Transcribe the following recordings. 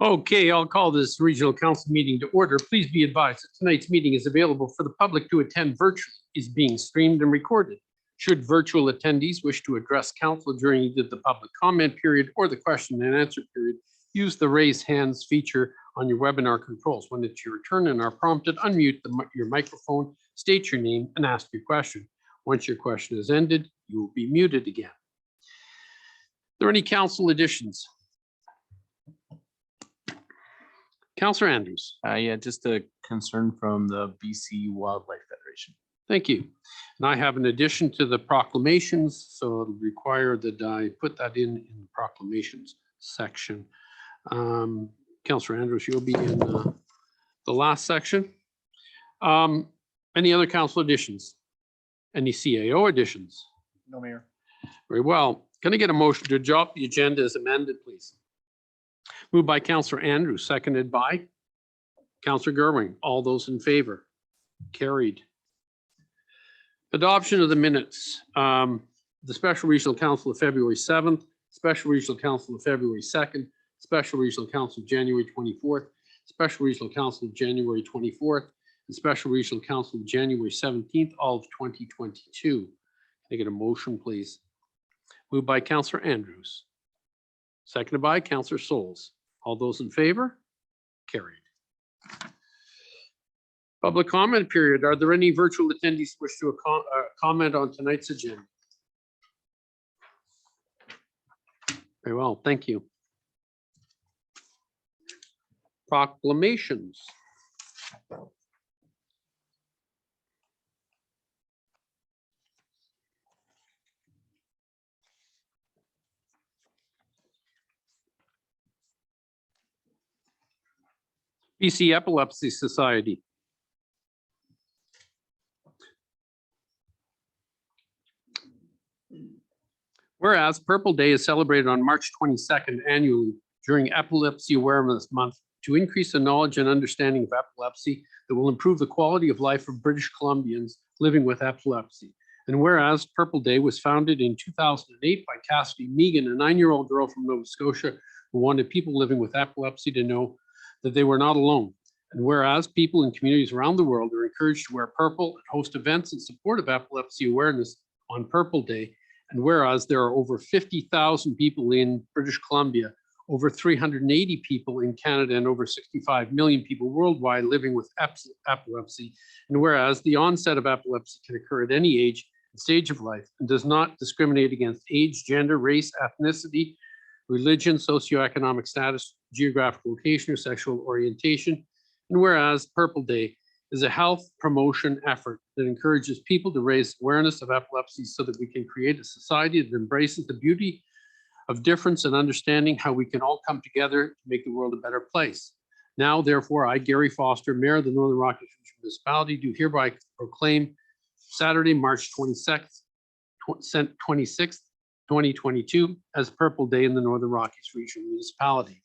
Okay, I'll call this regional council meeting to order. Please be advised that tonight's meeting is available for the public to attend virtually, is being streamed and recorded. Should virtual attendees wish to address council during either the public comment period or the question and answer period, use the raise hands feature on your webinar controls. When it's your turn and are prompted, unmute your microphone, state your name, and ask your question. Once your question is ended, you will be muted again. Are there any council additions? Councillor Andrews. Yeah, just a concern from the BC Wildlife Federation. Thank you. And I have an addition to the proclamations, so it'll require that I put that in the proclamations section. Councillor Andrews, you'll be in the last section. Any other council additions? Any CAO additions? No, Mayor. Very well. Can I get a motion to adopt the agenda as amended, please? Moved by Councillor Andrews, seconded by Councillor Gerwing. All those in favor? Carried. Adoption of the minutes. The Special Regional Council of February 7th, Special Regional Council of February 2nd, Special Regional Council of January 24th, Special Regional Council of January 24th, and Special Regional Council of January 17th, all of 2022. Can I get a motion, please? Moved by Councillor Andrews. Seconded by Councillor Souls. All those in favor? Carried. Public comment period. Are there any virtual attendees who wish to comment on tonight's agenda? Very well, thank you. Proclamations. BC Epilepsy Society. Whereas Purple Day is celebrated on March 22nd annually during Epilepsy Awareness Month to increase the knowledge and understanding of epilepsy that will improve the quality of life of British Columbians living with epilepsy. And whereas Purple Day was founded in 2008 by Cassidy Megan, a 9-year-old girl from Nova Scotia who wanted people living with epilepsy to know that they were not alone. And whereas people in communities around the world are encouraged to wear purple and host events in support of epilepsy awareness on Purple Day, and whereas there are over 50,000 people in British Columbia, over 380 people in Canada, and over 65 million people worldwide living with epilepsy, and whereas the onset of epilepsy can occur at any age and stage of life and does not discriminate against age, gender, race, ethnicity, religion, socioeconomic status, geographic location, or sexual orientation. And whereas Purple Day is a health promotion effort that encourages people to raise awareness of epilepsy so that we can create a society that embraces the beauty of difference and understanding how we can all come together to make the world a better place. Now, therefore, I, Gary Foster, Mayor of the Northern Rockies Municipality, do hereby proclaim Saturday, March 26th, 2022 as Purple Day in the Northern Rockies Regional Municipality.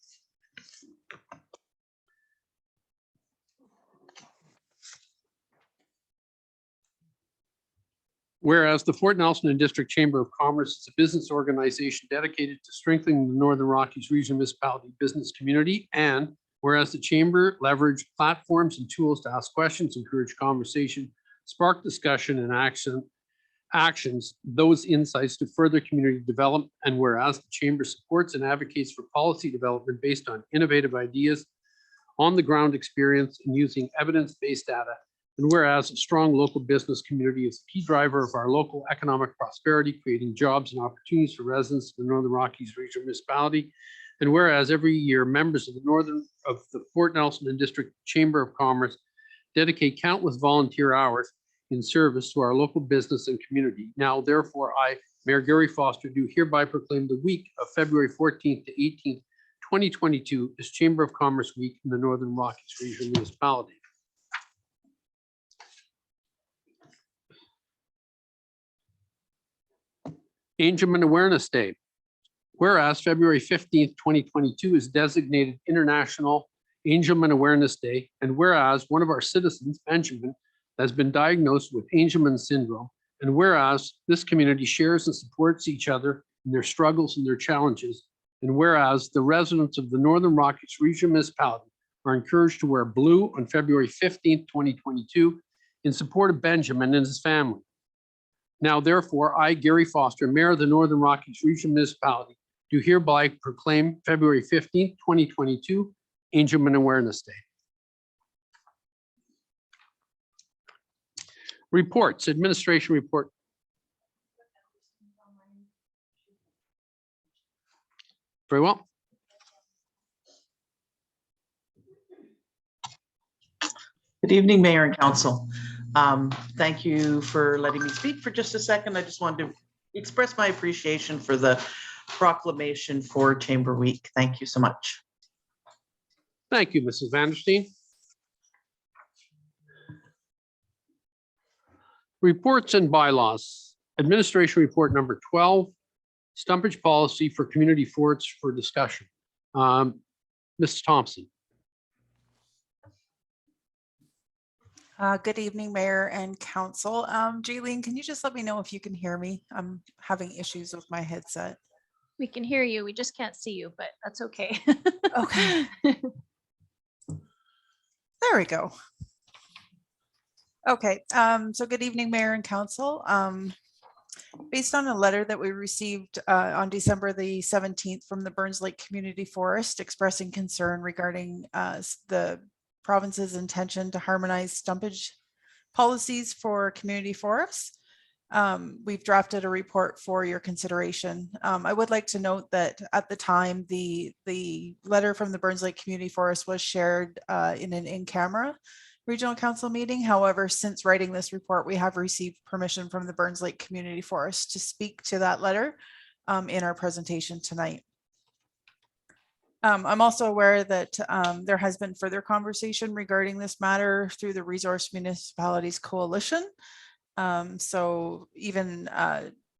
Whereas the Fort Nelson and District Chamber of Commerce is a business organization dedicated to strengthening the Northern Rockies Regional Municipality business community, and whereas the Chamber leveraged platforms and tools to ask questions, encourage conversation, spark discussion and actions, those insights to further community development, and whereas the Chamber supports and advocates for policy development based on innovative ideas, on the ground experience, and using evidence-based data. And whereas a strong local business community is a key driver of our local economic prosperity, creating jobs and opportunities for residents of the Northern Rockies Regional Municipality. And whereas every year members of the Fort Nelson and District Chamber of Commerce dedicate countless volunteer hours in service to our local business and community. Now, therefore, I, Mayor Gary Foster, do hereby proclaim the week of February 14th to 18th, 2022 as Chamber of Commerce Week in the Northern Rockies Regional Municipality. Angelman Awareness Day. Whereas February 15th, 2022 is designated International Angelman Awareness Day, and whereas one of our citizens, Benjamin, has been diagnosed with Angelman syndrome, and whereas this community shares and supports each other in their struggles and their challenges, And whereas the residents of the Northern Rockies Regional Municipality are encouraged to wear blue on February 15th, 2022 in support of Benjamin and his family. Now, therefore, I, Gary Foster, Mayor of the Northern Rockies Regional Municipality, do hereby proclaim February 15th, 2022, Angelman Awareness Day. Reports, administration report. Very well. Good evening, Mayor and Council. Thank you for letting me speak for just a second. I just wanted to express my appreciation for the proclamation for Chamber Week. Thank you so much. Thank you, Mrs. Vandersteen. Reports and bylaws. Administration report number 12, stumpage policy for community forests for discussion. Mrs. Thompson. Good evening, Mayor and Council. Jaylene, can you just let me know if you can hear me? I'm having issues with my headset. We can hear you. We just can't see you, but that's okay. Okay. There we go. Okay, so good evening, Mayor and Council. Based on a letter that we received on December the 17th from the Burns Lake Community Forest expressing concern regarding the province's intention to harmonize stumpage policies for community forests, we've drafted a report for your consideration. I would like to note that at the time, the letter from the Burns Lake Community Forest was shared in an in-camera regional council meeting. However, since writing this report, we have received permission from the Burns Lake Community Forest to speak to that letter in our presentation tonight. I'm also aware that there has been further conversation regarding this matter through the Resource Municipalities Coalition. So even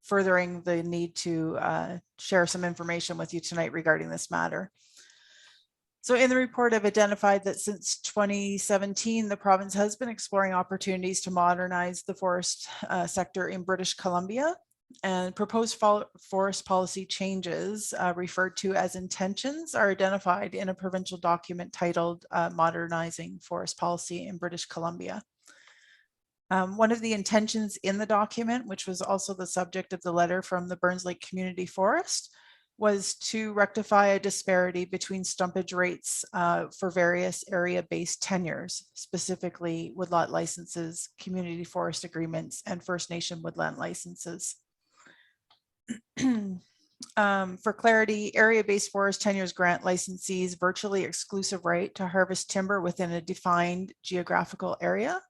furthering the need to share some information with you tonight regarding this matter. So in the report, I've identified that since 2017, the province has been exploring opportunities to modernize the forest sector in British Columbia, and proposed forest policy changes referred to as intentions are identified in a provincial document titled Modernizing Forest Policy in British Columbia. One of the intentions in the document, which was also the subject of the letter from the Burns Lake Community Forest, was to rectify a disparity between stumpage rates for various area-based tenures, specifically woodlot licenses, community forest agreements, and First Nation woodland licenses. For clarity, area-based forest tenures grant licensees virtually exclusive right to harvest timber within a defined geographical area,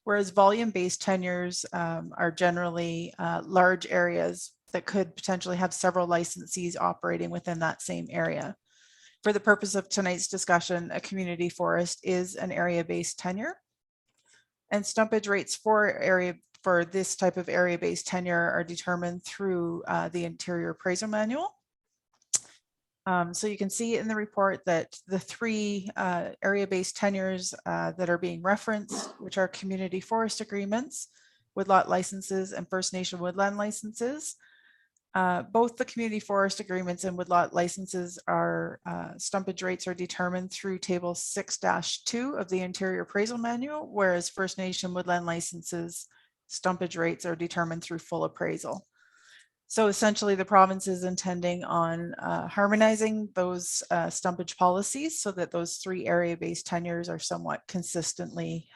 whereas volume-based tenures are generally large areas that could potentially have several licensees operating within that same area. For the purpose of tonight's discussion, a community forest is an area-based tenure, and stumpage rates for this type of area-based tenure are determined through the Interior Appraisal Manual. So you can see in the report that the three area-based tenures that are being referenced, which are community forest agreements, woodlot licenses, and First Nation woodland licenses. Both the community forest agreements and woodlot licenses are stumpage rates are determined through table 6-2 of the Interior Appraisal Manual, whereas First Nation woodland licenses stumpage rates are determined through full appraisal. So essentially the province is intending on harmonizing those stumpage policies so that those three area-based tenures are somewhat consistently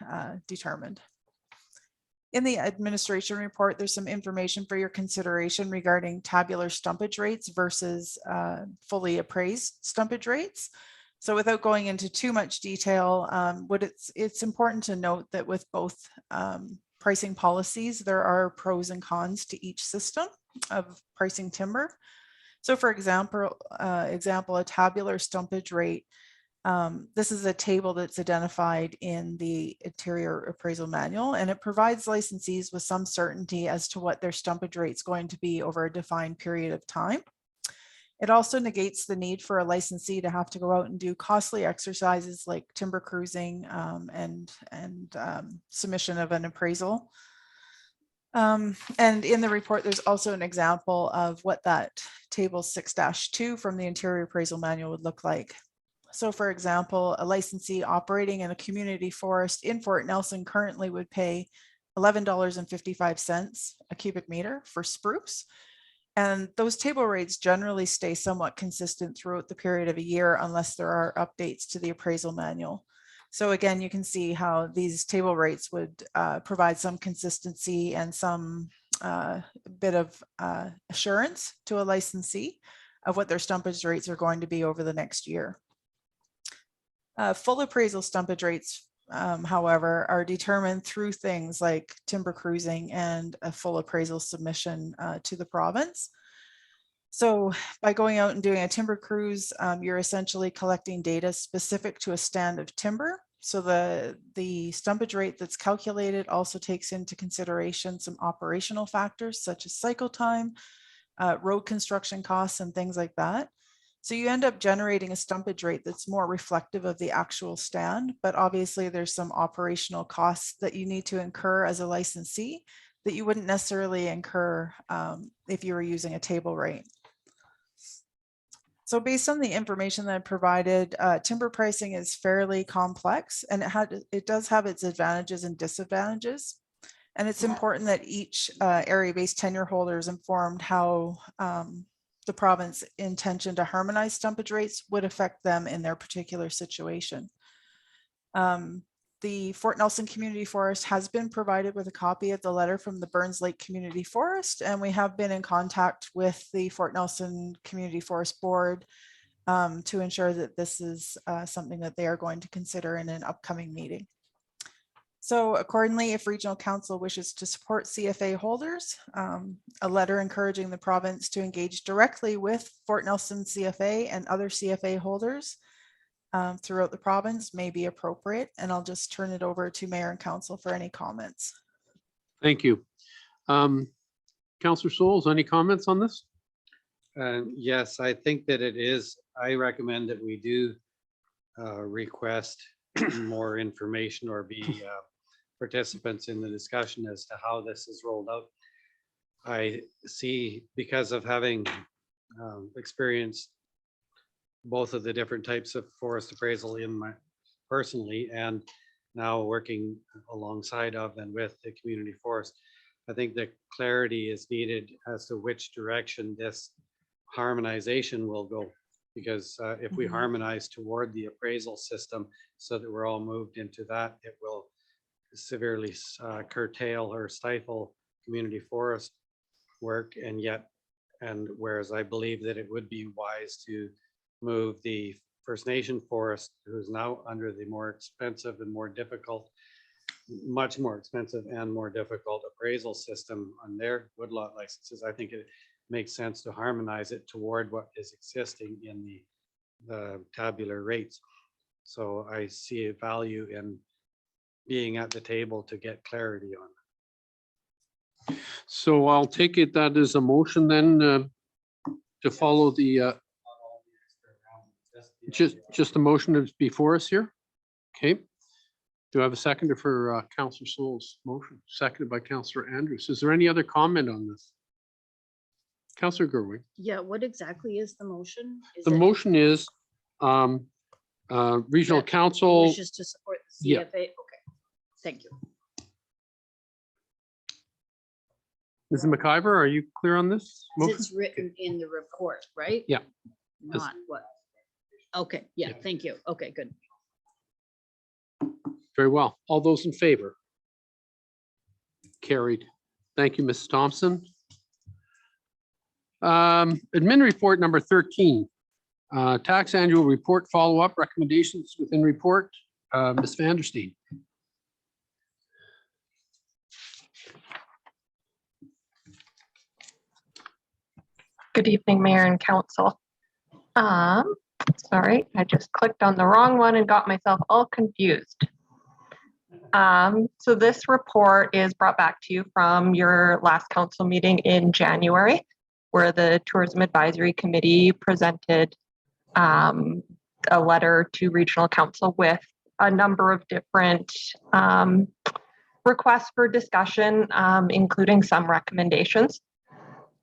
determined. In the administration report, there's some information for your consideration regarding tabular stumpage rates versus fully appraised stumpage rates. So without going into too much detail, it's important to note that with both pricing policies, there are pros and cons to each system of pricing timber. So for example, a tabular stumpage rate, this is a table that's identified in the Interior Appraisal Manual, and it provides licensees with some certainty as to what their stumpage rate is going to be over a defined period of time. It also negates the need for a licensee to have to go out and do costly exercises like timber cruising and submission of an appraisal. And in the report, there's also an example of what that table 6-2 from the Interior Appraisal Manual would look like. So for example, a licensee operating in a community forest in Fort Nelson currently would pay $11.55 a cubic meter for spruce. And those table rates generally stay somewhat consistent throughout the period of a year unless there are updates to the appraisal manual. So again, you can see how these table rates would provide some consistency and some bit of assurance to a licensee of what their stumpage rates are going to be over the next year. Full appraisal stumpage rates, however, are determined through things like timber cruising and a full appraisal submission to the province. So by going out and doing a timber cruise, you're essentially collecting data specific to a stand of timber. So the stumpage rate that's calculated also takes into consideration some operational factors such as cycle time, road construction costs, and things like that. So you end up generating a stumpage rate that's more reflective of the actual stand, but obviously there's some operational costs that you need to incur as a licensee that you wouldn't necessarily incur if you were using a table rate. So based on the information that I provided, timber pricing is fairly complex, and it does have its advantages and disadvantages. And it's important that each area-based tenure holder is informed how the province intention to harmonize stumpage rates would affect them in their particular situation. The Fort Nelson Community Forest has been provided with a copy of the letter from the Burns Lake Community Forest, and we have been in contact with the Fort Nelson Community Forest Board to ensure that this is something that they are going to consider in an upcoming meeting. So accordingly, if Regional Council wishes to support CFA holders, a letter encouraging the province to engage directly with Fort Nelson CFA and other CFA holders throughout the province may be appropriate. And I'll just turn it over to Mayor and Council for any comments. Thank you. Councillor Souls, any comments on this? Yes, I think that it is. I recommend that we do request more information or be participants in the discussion as to how this is rolled out. I see, because of having experienced both of the different types of forest appraisal in my personally, and now working alongside of and with the community forest, I think that clarity is needed as to which direction this harmonization will go. Because if we harmonize toward the appraisal system so that we're all moved into that, it will severely curtail or stifle community forest work. And whereas I believe that it would be wise to move the First Nation forest, who's now under the more expensive and more difficult, much more expensive and more difficult appraisal system on their woodlot licenses, I think it makes sense to harmonize it toward what is existing in the tabular rates. So I see a value in being at the table to get clarity on it. So I'll take it that is a motion then to follow the just the motion that's before us here. Okay. Do I have a seconder for Councillor Souls' motion? Seconded by Councillor Andrews. Is there any other comment on this? Councillor Gerwig. Yeah, what exactly is the motion? The motion is Regional That Council. wishes to support the Yeah. CFA. Okay, thank you. Mrs. McIver, are you clear on this motion? It's written in the report, right? Yeah. Not what? Okay, yeah, thank you. Okay, good. Very well. All those in favor? Carried. Thank you, Mrs. Thompson. Admin report number 13. Tax annual report follow-up recommendations within report. Ms. Vandersteen. Good evening, Mayor and Council. Sorry, I just clicked on the wrong one and got myself all confused. So this report is brought back to you from your last council meeting in January, where the Tourism Advisory Committee presented a letter to Regional Council with a number of different requests for discussion, including some recommendations.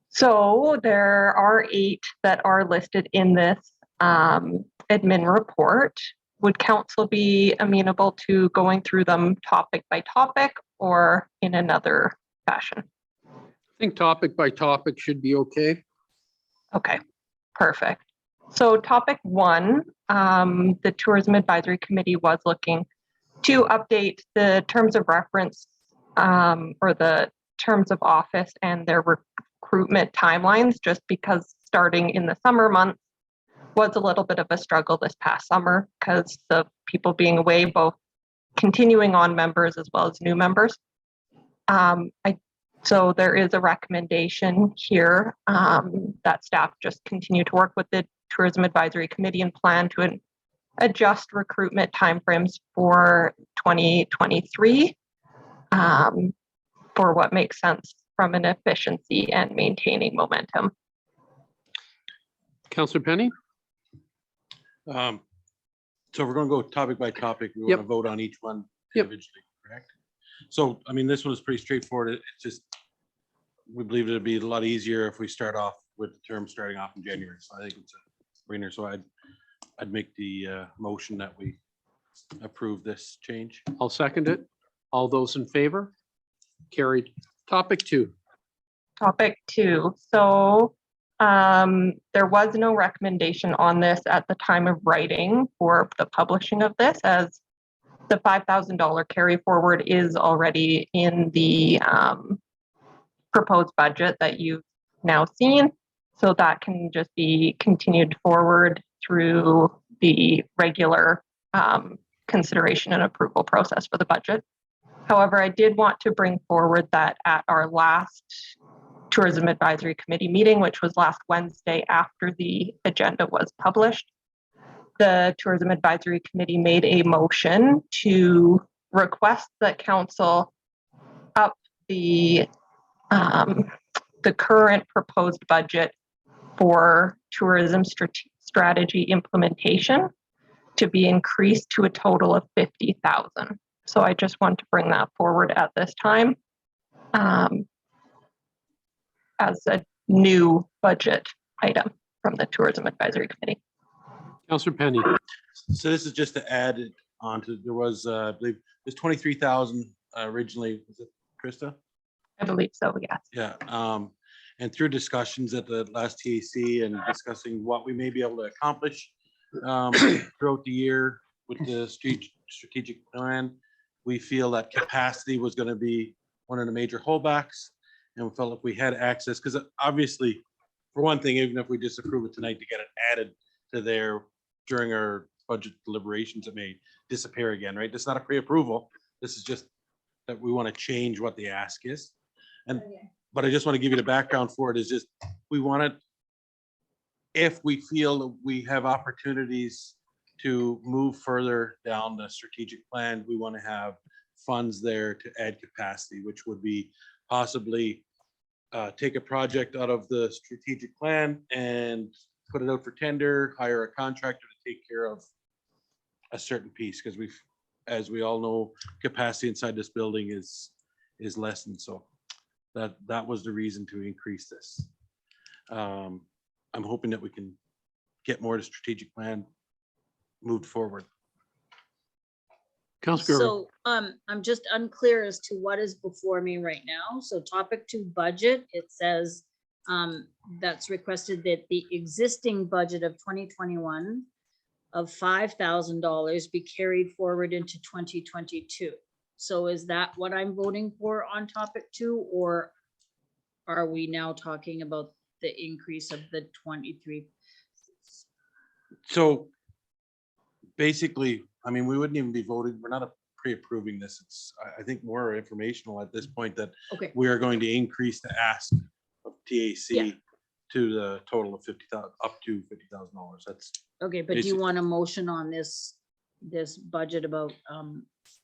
So there are 8 that are listed in this admin report. Would council be amenable to going through them topic by topic or in another fashion? I think topic by topic should be okay. Okay, perfect. So topic 1, the Tourism Advisory Committee was looking to update the terms of reference or the terms of office and their recruitment timelines, just because starting in the summer months was a little bit of a struggle this past summer because of people being away, both continuing on members as well as new members. So there is a recommendation here that staff just continue to work with the Tourism Advisory Committee and plan to adjust recruitment timeframes for 2023 for what makes sense from an efficiency and maintaining momentum. Councillor Penny? So we're going to go topic by topic. We want Yep. to vote on each one Yep. individually, correct? So, I mean, this one is pretty straightforward. It's just, we believe it'd be a lot easier if we start off with the term starting off in January. So I think it's a brainer. So I'd make the motion that we approve this change. I'll second it. All those in favor? Carried. Topic 2. Topic 2. So there was no recommendation on this at the time of writing for the publishing of this, as the $5,000 carry forward is already in the proposed budget that you've now seen. So that can just be continued forward through the regular consideration and approval process for the budget. However, I did want to bring forward that at our last Tourism Advisory Committee meeting, which was last Wednesday after the agenda was published, the Tourism Advisory Committee made a motion to request that council up the current proposed budget for tourism strategy implementation to be increased to a total of $50,000. So I just want to bring that forward at this time as a new budget item from the Tourism Advisory Committee. Councillor Penny? So this is just to add it onto, there was, I believe, there's 23,000 originally, was it Krista? I believe so, yes. Yeah, and through discussions at the last TAC and discussing what we may be able to accomplish throughout the year with the strategic plan, we feel that capacity was going to be one of the major holdbacks, and we felt like we had access, because obviously, for one thing, even if we disapprove it tonight, to get it added to there during our budget deliberations, it may disappear again, right? This is not a pre-approval. This is just that we want to change what the ask is. And but I just want to give you the background for it, is just we want it, if we feel that we have opportunities to move further down the strategic plan, we want to have funds there to add capacity, which would be possibly take a project out of the strategic plan and put it out for tender, hire a contractor to take care of a certain piece, because as we all know, capacity inside this building is lessened. So that was the reason to increase this. I'm hoping that we can get more to strategic plan moved forward. Councillor, So I'm just unclear as to what is before me right now. So topic 2 budget, it says that's requested that the existing budget of 2021 of $5,000 be carried forward into 2022. So is that what I'm voting for on topic 2, or are we now talking about the increase of the 23? So basically, I mean, we wouldn't even be voting. We're not pre-approving this. It's, I think, more informational at this point that Okay, we are going to increase the ask of TAC Yeah. to the total of 50,000, up to $50,000. That's okay, but do you Basic- want a motion on this budget about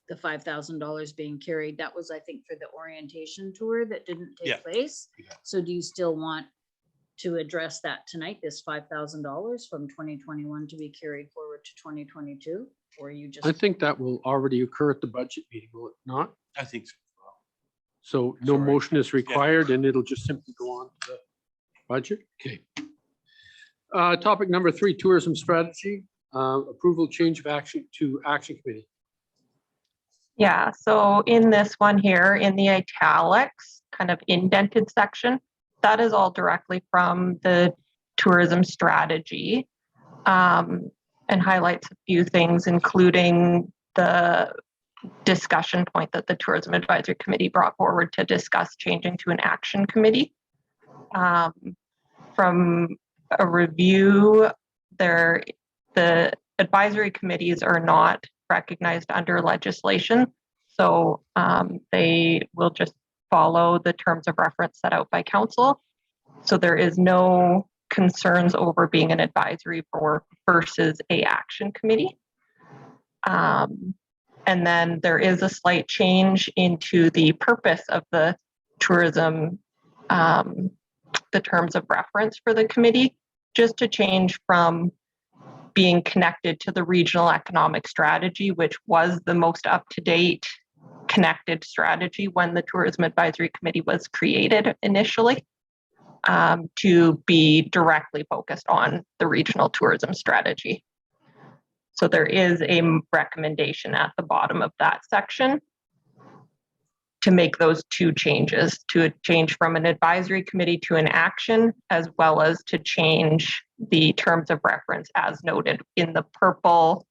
the $5,000 being carried? That was, I think, for the orientation tour that didn't Yeah. take place. Yeah. So do you still want to address that tonight, this $5,000 from 2021 to be carried forward to 2022? Or you just, I think that will already occur at the budget meeting, will it not? I think so. So no Sorry. motion is required and it'll just simply go on to the budget. Okay. Topic number 3, tourism strategy, approval change of action to action committee. Yeah, so in this one here, in the italics, kind of indented section, that is all directly from the tourism strategy, and highlights a few things, including the discussion point that the Tourism Advisory Committee brought forward to discuss changing to an action committee. From a review, the advisory committees are not recognized under legislation. So they will just follow the terms of reference set out by council. So there is no concerns over being an advisory board versus a action committee. And then there is a slight change into the purpose of the tourism, the terms of reference for the committee, just to change from being connected to the regional economic strategy, which was the most up-to-date connected strategy when the Tourism Advisory Committee was created initially, to be directly focused on the regional tourism strategy. So there is a recommendation at the bottom of that section to make those 2 changes, to change from an advisory committee to an action, as well as to change the terms of reference as noted in the purple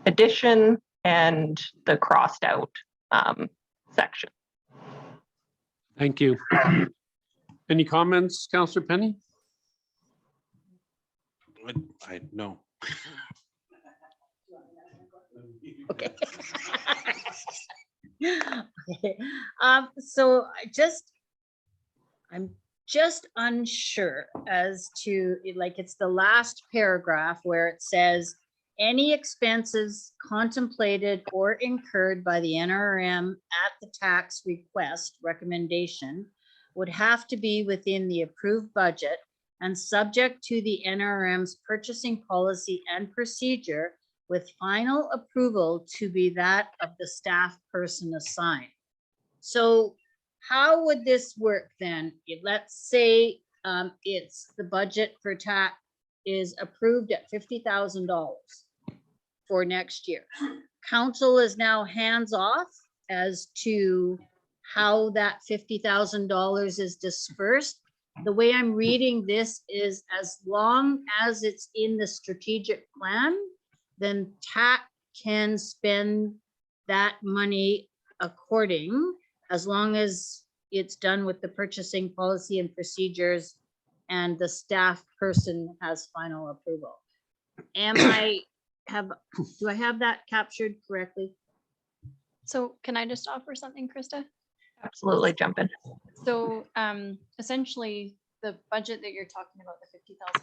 edition and the crossed out section. Thank you. Any comments, Councillor Penny? I no. Okay. Okay. So I'm just unsure as to, like, it's the last paragraph where it says any expenses contemplated or incurred by the NRM at the tax request recommendation would have to be within the approved budget and subject to the NRM's purchasing policy and procedure, with final approval to be that of the staff person assigned. So how would this work then? Let's say it's the budget for TAC is approved at $50,000 for next year. Council is now hands off as to how that $50,000 is dispersed. The way I'm reading this is, as long as it's in the strategic plan, then TAC can spend that money according, as long as it's done with the purchasing policy and procedures and the staff person has final approval. Do I have that captured correctly? So can I just offer something, Krista? Absolutely, jump in. So essentially, the budget that you're talking about, the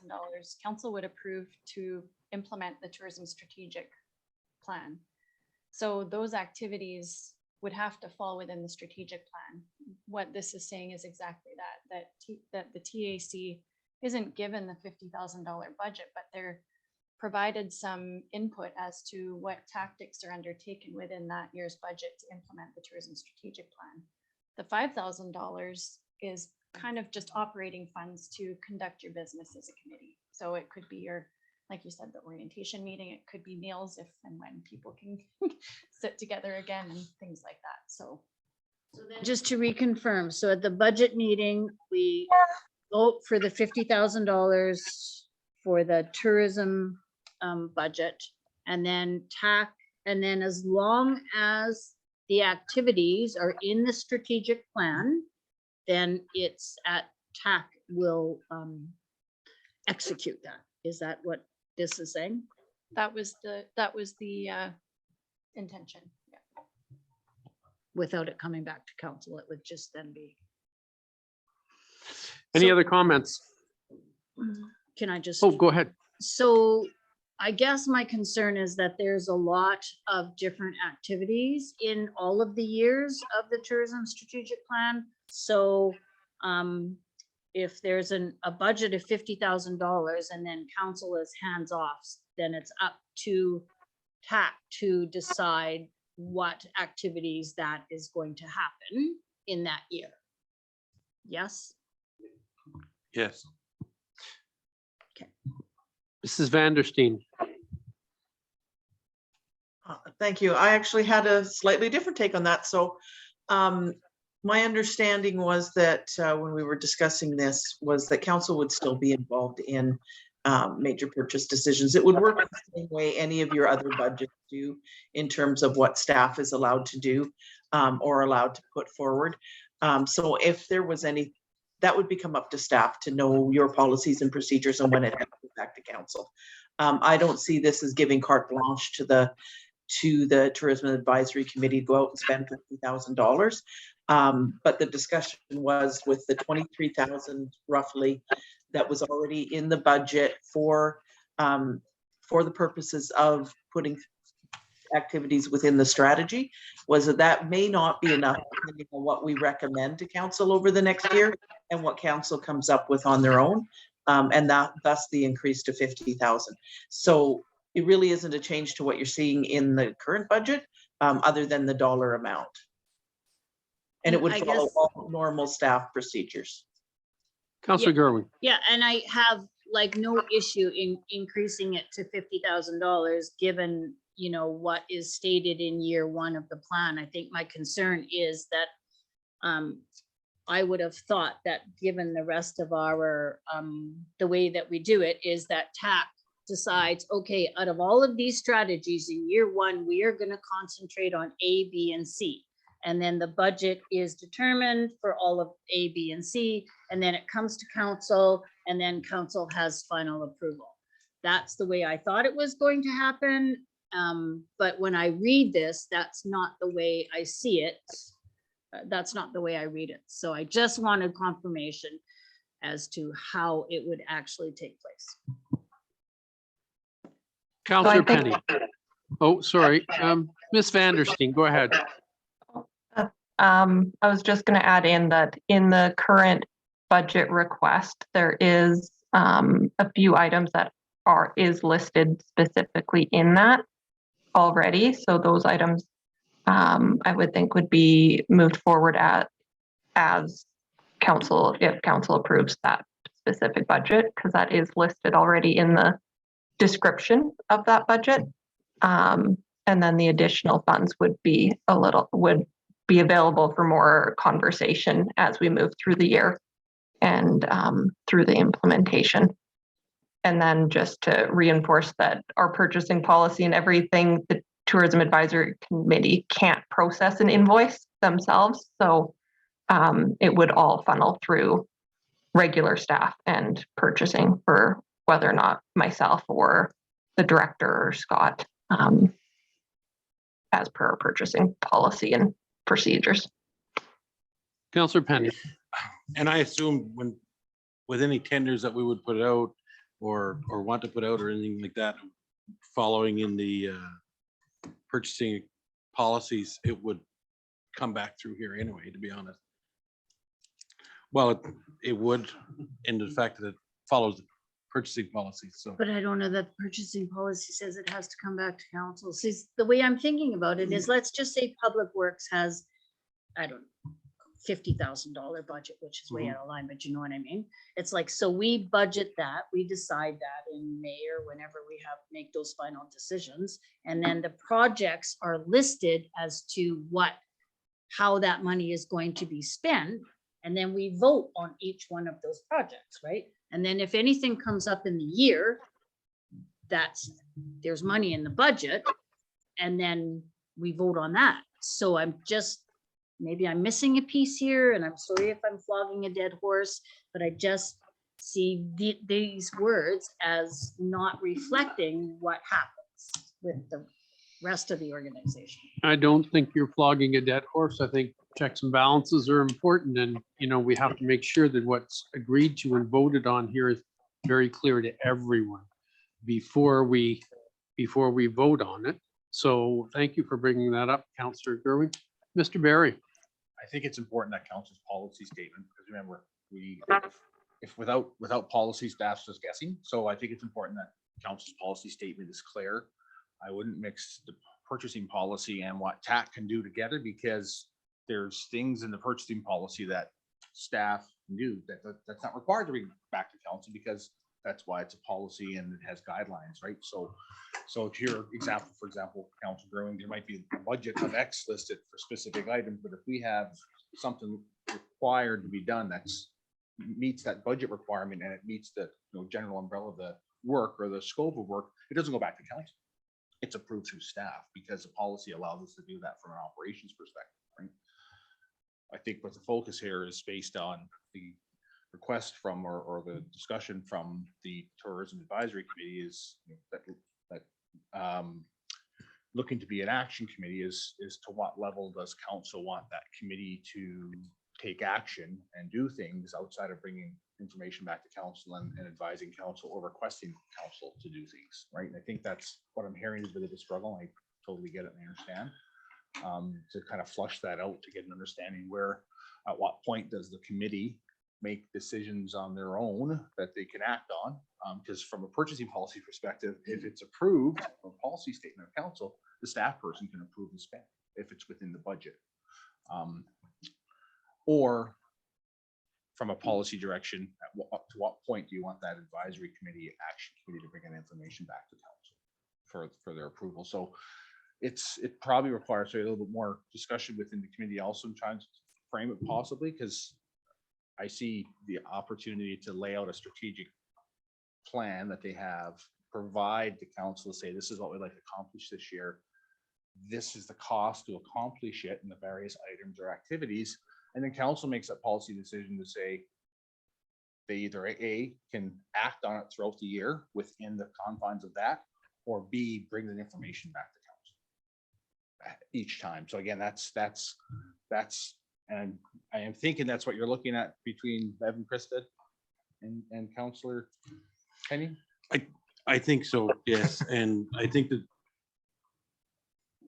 $50,000, council would approve to implement the tourism strategic plan. So those activities would have to fall within the strategic plan. What this is saying is exactly that the TAC isn't given the $50,000 budget, but they're provided some input as to what tactics are undertaken within that year's budget to implement the tourism strategic plan. The $5,000 is kind of just operating funds to conduct your business as a committee. So it could be your, like you said, the orientation meeting, it could be meals if and when people can sit together again and things like that. So then just to reconfirm, so at the budget meeting, we vote for the $50,000 for the tourism budget, and then TAC, and then as long as the activities are in the strategic plan, then it's at TAC will execute that. Is that what this is saying? that was the intention. Yeah. Without it coming back to council, it would just then be. Any So- other comments? Can I just? Oh, go ahead. So I guess my concern is that there's a lot of different activities in all of the years of the tourism strategic plan. So if there's a budget of $50,000 and then council is hands off, then it's up to TAC to decide what activities that is going to happen in that year. Yes? Yes. Mrs. Vandersteen. Thank you. I actually had a slightly different take on that. So my understanding was that when we were discussing this was that council would still be involved in major purchase decisions. It would work the same way any of your other budgets do in terms of what staff is allowed to do or allowed to put forward. So if there was any, that would become up to staff to know your policies and procedures and when it has to go back to council. I don't see this as giving carte blanche to the Tourism Advisory Committee to go out and spend $50,000. But the discussion was with the 23,000 roughly that was already in the budget for the purposes of putting activities within the strategy, was that may not be enough depending on what we recommend to council over the next year and what council comes up with on their own. And that thus the increase to 50,000. So it really isn't a change to what you're seeing in the current budget, other than the dollar amount. And it would I follow guess- all normal staff procedures. Councillor Gerwin. Yeah, and I have like no issue in increasing it to $50,000, given, you know, what is stated in year one of the plan. I think my concern is that I would have thought that given the rest of our, the way that we do it is that TAC decides, okay, out of all of these strategies in year one, we are going to concentrate on A, B, and C. And then the budget is determined for all of A, B, and C, and then it comes to council, and then council has final approval. That's the way I thought it was going to happen. But when I read this, that's not the way I see it. That's not the way I read it. So I just wanted confirmation as to how it would actually take place. Councillor think- Penny. Oh, sorry. Ms. Vandersteen, go ahead. I was just going to add in that in the current budget request, there is a few items that is listed specifically in that already. So those items I would think would be moved forward as council, if council approves that specific budget, because that is listed already in the description of that budget. And then the additional funds would be available for more conversation as we move through the year and through the implementation. And then just to reinforce that our purchasing policy and everything, the Tourism Advisory Committee can't process an invoice themselves. So it would all funnel through regular staff and purchasing for whether or not myself or the director or Scott, as per our purchasing policy and procedures. Councillor Penny. And I assume with any tenders that we would put out or want to put out or anything like that, following in the purchasing policies, it would come back through here anyway, to be honest. Well, it would, in the fact that it follows the purchasing policies, so. But I don't know that the purchasing policy says it has to come back to council. See, the way I'm thinking about it is, let's just say Public Works has, I don't know, $50,000 budget, which is way out of line, but you know what I mean? It's like, so we budget that, we decide that in May or whenever we make those final decisions. And then the projects are listed as to how that money is going to be spent. And then we vote on each one of those projects, right? And then if anything comes up in the year, there's money in the budget, and then we vote on that. So maybe I'm missing a piece here, and I'm sorry if I'm flogging a dead horse, but I just see these words as not reflecting what happens with the rest of the organization. I don't think you're flogging a dead horse. I think checks and balances are important, and we have to make sure that what's agreed to and voted on here is very clear to everyone before we vote on it. So thank you for bringing that up, Councillor Gerwin. Mr. Barry. I think it's important that council's policy statement, because remember, if without policy, staff's just guessing. So I think it's important that council's policy statement is clear. I wouldn't mix the purchasing policy and what TAC can do together, because there's things in the purchasing policy that staff knew that's not required to bring back to council, because that's why it's a policy and it has guidelines, right? So to your example, for example, Council Growing, there might be a budget of X listed for specific items, but if we have something required to be done that's meets that budget requirement and it meets the general umbrella of the work or the scope of work, it doesn't go back to council. It's approved through staff because the policy allows us to do that from an operations perspective, right? I think what the focus here is based on the request from or the discussion from the Tourism Advisory Committee is that looking to be an action committee is to what level does council want that committee to take action and do things outside of bringing information back to council and advising council or requesting council to do things, right? And I think that's what I'm hearing is a bit of a struggle. I totally get it and understand. To kind of flush that out to get an understanding where, at what point does the committee make decisions on their own that they can act on? Because from a purchasing policy perspective, if it's approved from a policy statement of council, the staff person can approve the spend if it's within the budget. Or from a policy direction, up to what point do you want that advisory committee, action committee to bring in information back to council for their approval? So it probably requires a little bit more discussion within the committee also, trying to frame it possibly, because I see the opportunity to lay out a strategic plan that they have, provide the council, say, this is what we'd like to accomplish this year. This is the cost to accomplish it and the various items or activities. And then council makes that policy decision to say they either A, can act on it throughout the year within the confines of that, or B, bring the information back to council each time. So again, that's, and I am thinking that's what you're looking at between Bev and Krista and Councillor Penny. I think so, yes. And I think that,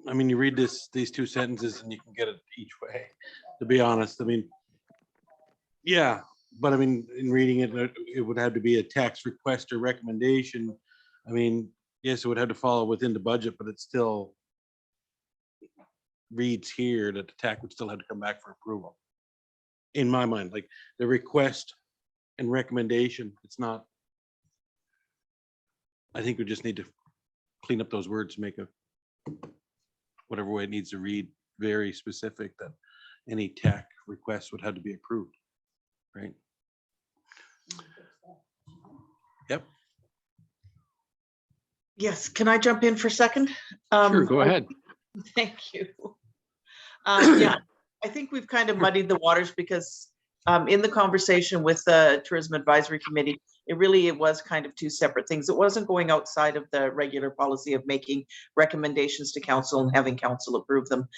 I mean, you read these two sentences and you can get it each way, to be honest. I mean, yeah, but I mean, in reading it, it would have to be a tax request or recommendation. I mean, yes, it would have to follow within the budget, but it still reads here that the TAC would still have to come back for approval. In my mind, like the request and recommendation, it's not. I think we just need to clean up those words, make a whatever way it needs to read very specific that any TAC request would have to be approved, right? Yep. Yes, can I jump in for a second? Sure, go ahead. Thank you. Yeah, I think we've kind of muddied the waters because in the conversation with the Tourism Advisory Committee, it was kind of two separate things. It wasn't going outside of the regular policy of making recommendations to council and having council approve them.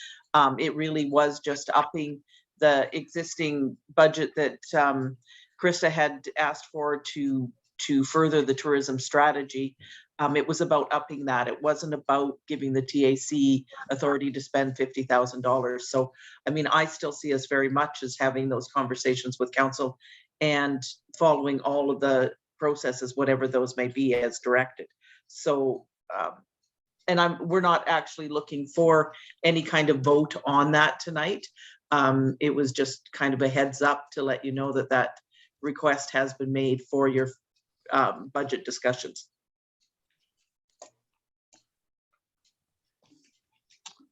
It really was just upping the existing budget that Krista had asked for to further the tourism strategy. It was about upping that. It wasn't about giving the TAC authority to spend $50,000. So, I mean, I still see us very much as having those conversations with council and following all of the processes, whatever those may be, as directed. So, and we're not actually looking for any kind of vote on that tonight. It was just kind of a heads up to let you know that that request has been made for your budget discussions.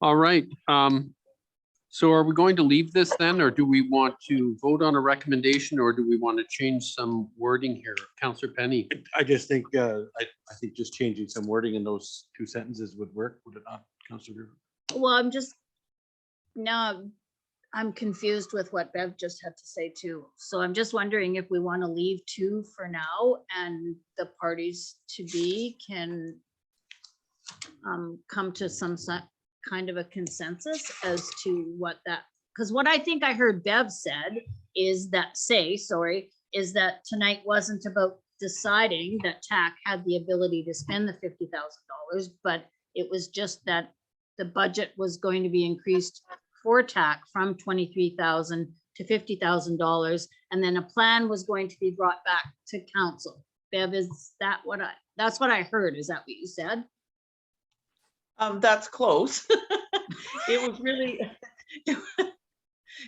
All right. So are we going to leave this then, or do we want to vote on a recommendation, or do we want to change some wording here? Councillor Penny. I just think, I think just changing some wording in those two sentences would work, would it not, Councillor? Well, I'm confused with what Bev just had to say too. So I'm just wondering if we want to leave two for now and the parties to be can come to some kind of a consensus as to what that, because what I think I heard Bev said is that tonight wasn't about deciding that TAC had the ability to spend the $50,000, but it was just that the budget was going to be increased for TAC from $23,000 to $50,000, and then a plan was going to be brought back to council. Bev, that's what I heard. Is that what you said? That's close. It was really,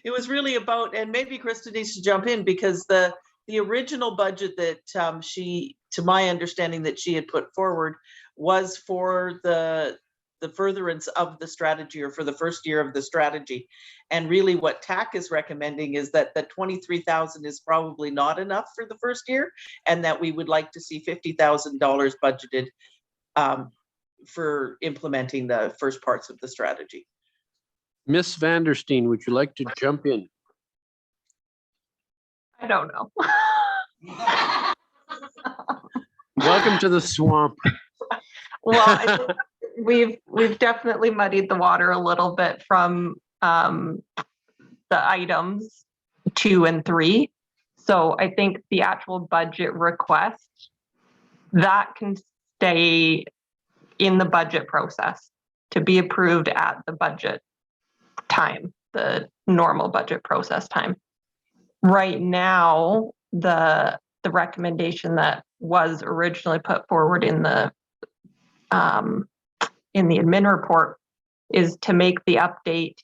It was really about, and maybe Krista needs to jump in, because the original budget that she, to my understanding, that she had put forward was for the furtherance of the strategy, or for the first year of the strategy. And really what TAC is recommending is that the 23,000 is probably not enough for the first year, and that we would like to see $50,000 budgeted for implementing the first parts of the strategy. Miss Vandersteen, would you like to jump in? I don't know. Welcome to the swamp. Well, I think we've definitely muddied the water a little bit from the items 2 and 3. So I think the actual budget request, that can stay in the budget process to be approved at the budget time, the normal budget process time. Right now, the recommendation that was originally put forward in the admin report is to make the update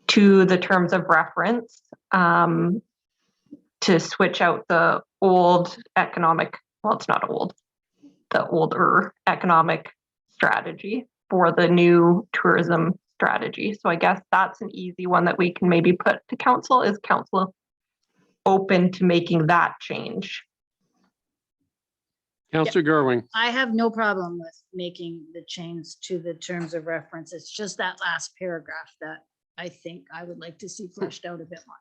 to the terms of reference, to switch out the old economic, well, it's not old, the older economic strategy for the new tourism strategy. So I guess that's an easy one that we can maybe put to council. Is council open to making that change? Councillor Gerwing. I have no problem with making the change to the terms of reference. It's just that last paragraph that I think I would like to see fleshed out a bit more.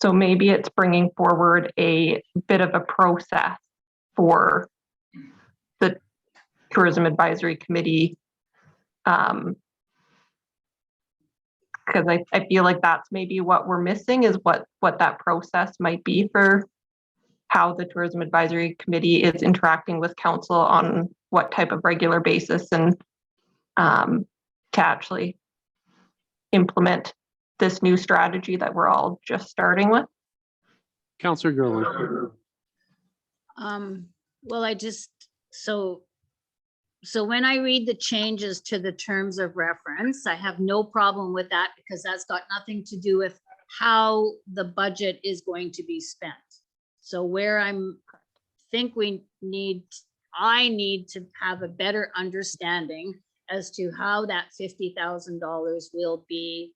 So maybe it's bringing forward a bit of a process for the Tourism Advisory Committee. Because I feel like that's maybe what we're missing, is what that process might be for how the Tourism Advisory Committee is interacting with council on what type of regular basis, and to actually implement this new strategy that we're all just starting with. Councillor Gerwin. Well, so when I read the changes to the terms of reference, I have no problem with that, because that's got nothing to do with how the budget is going to be spent. So where I need to have a better understanding as to how that $50,000 will be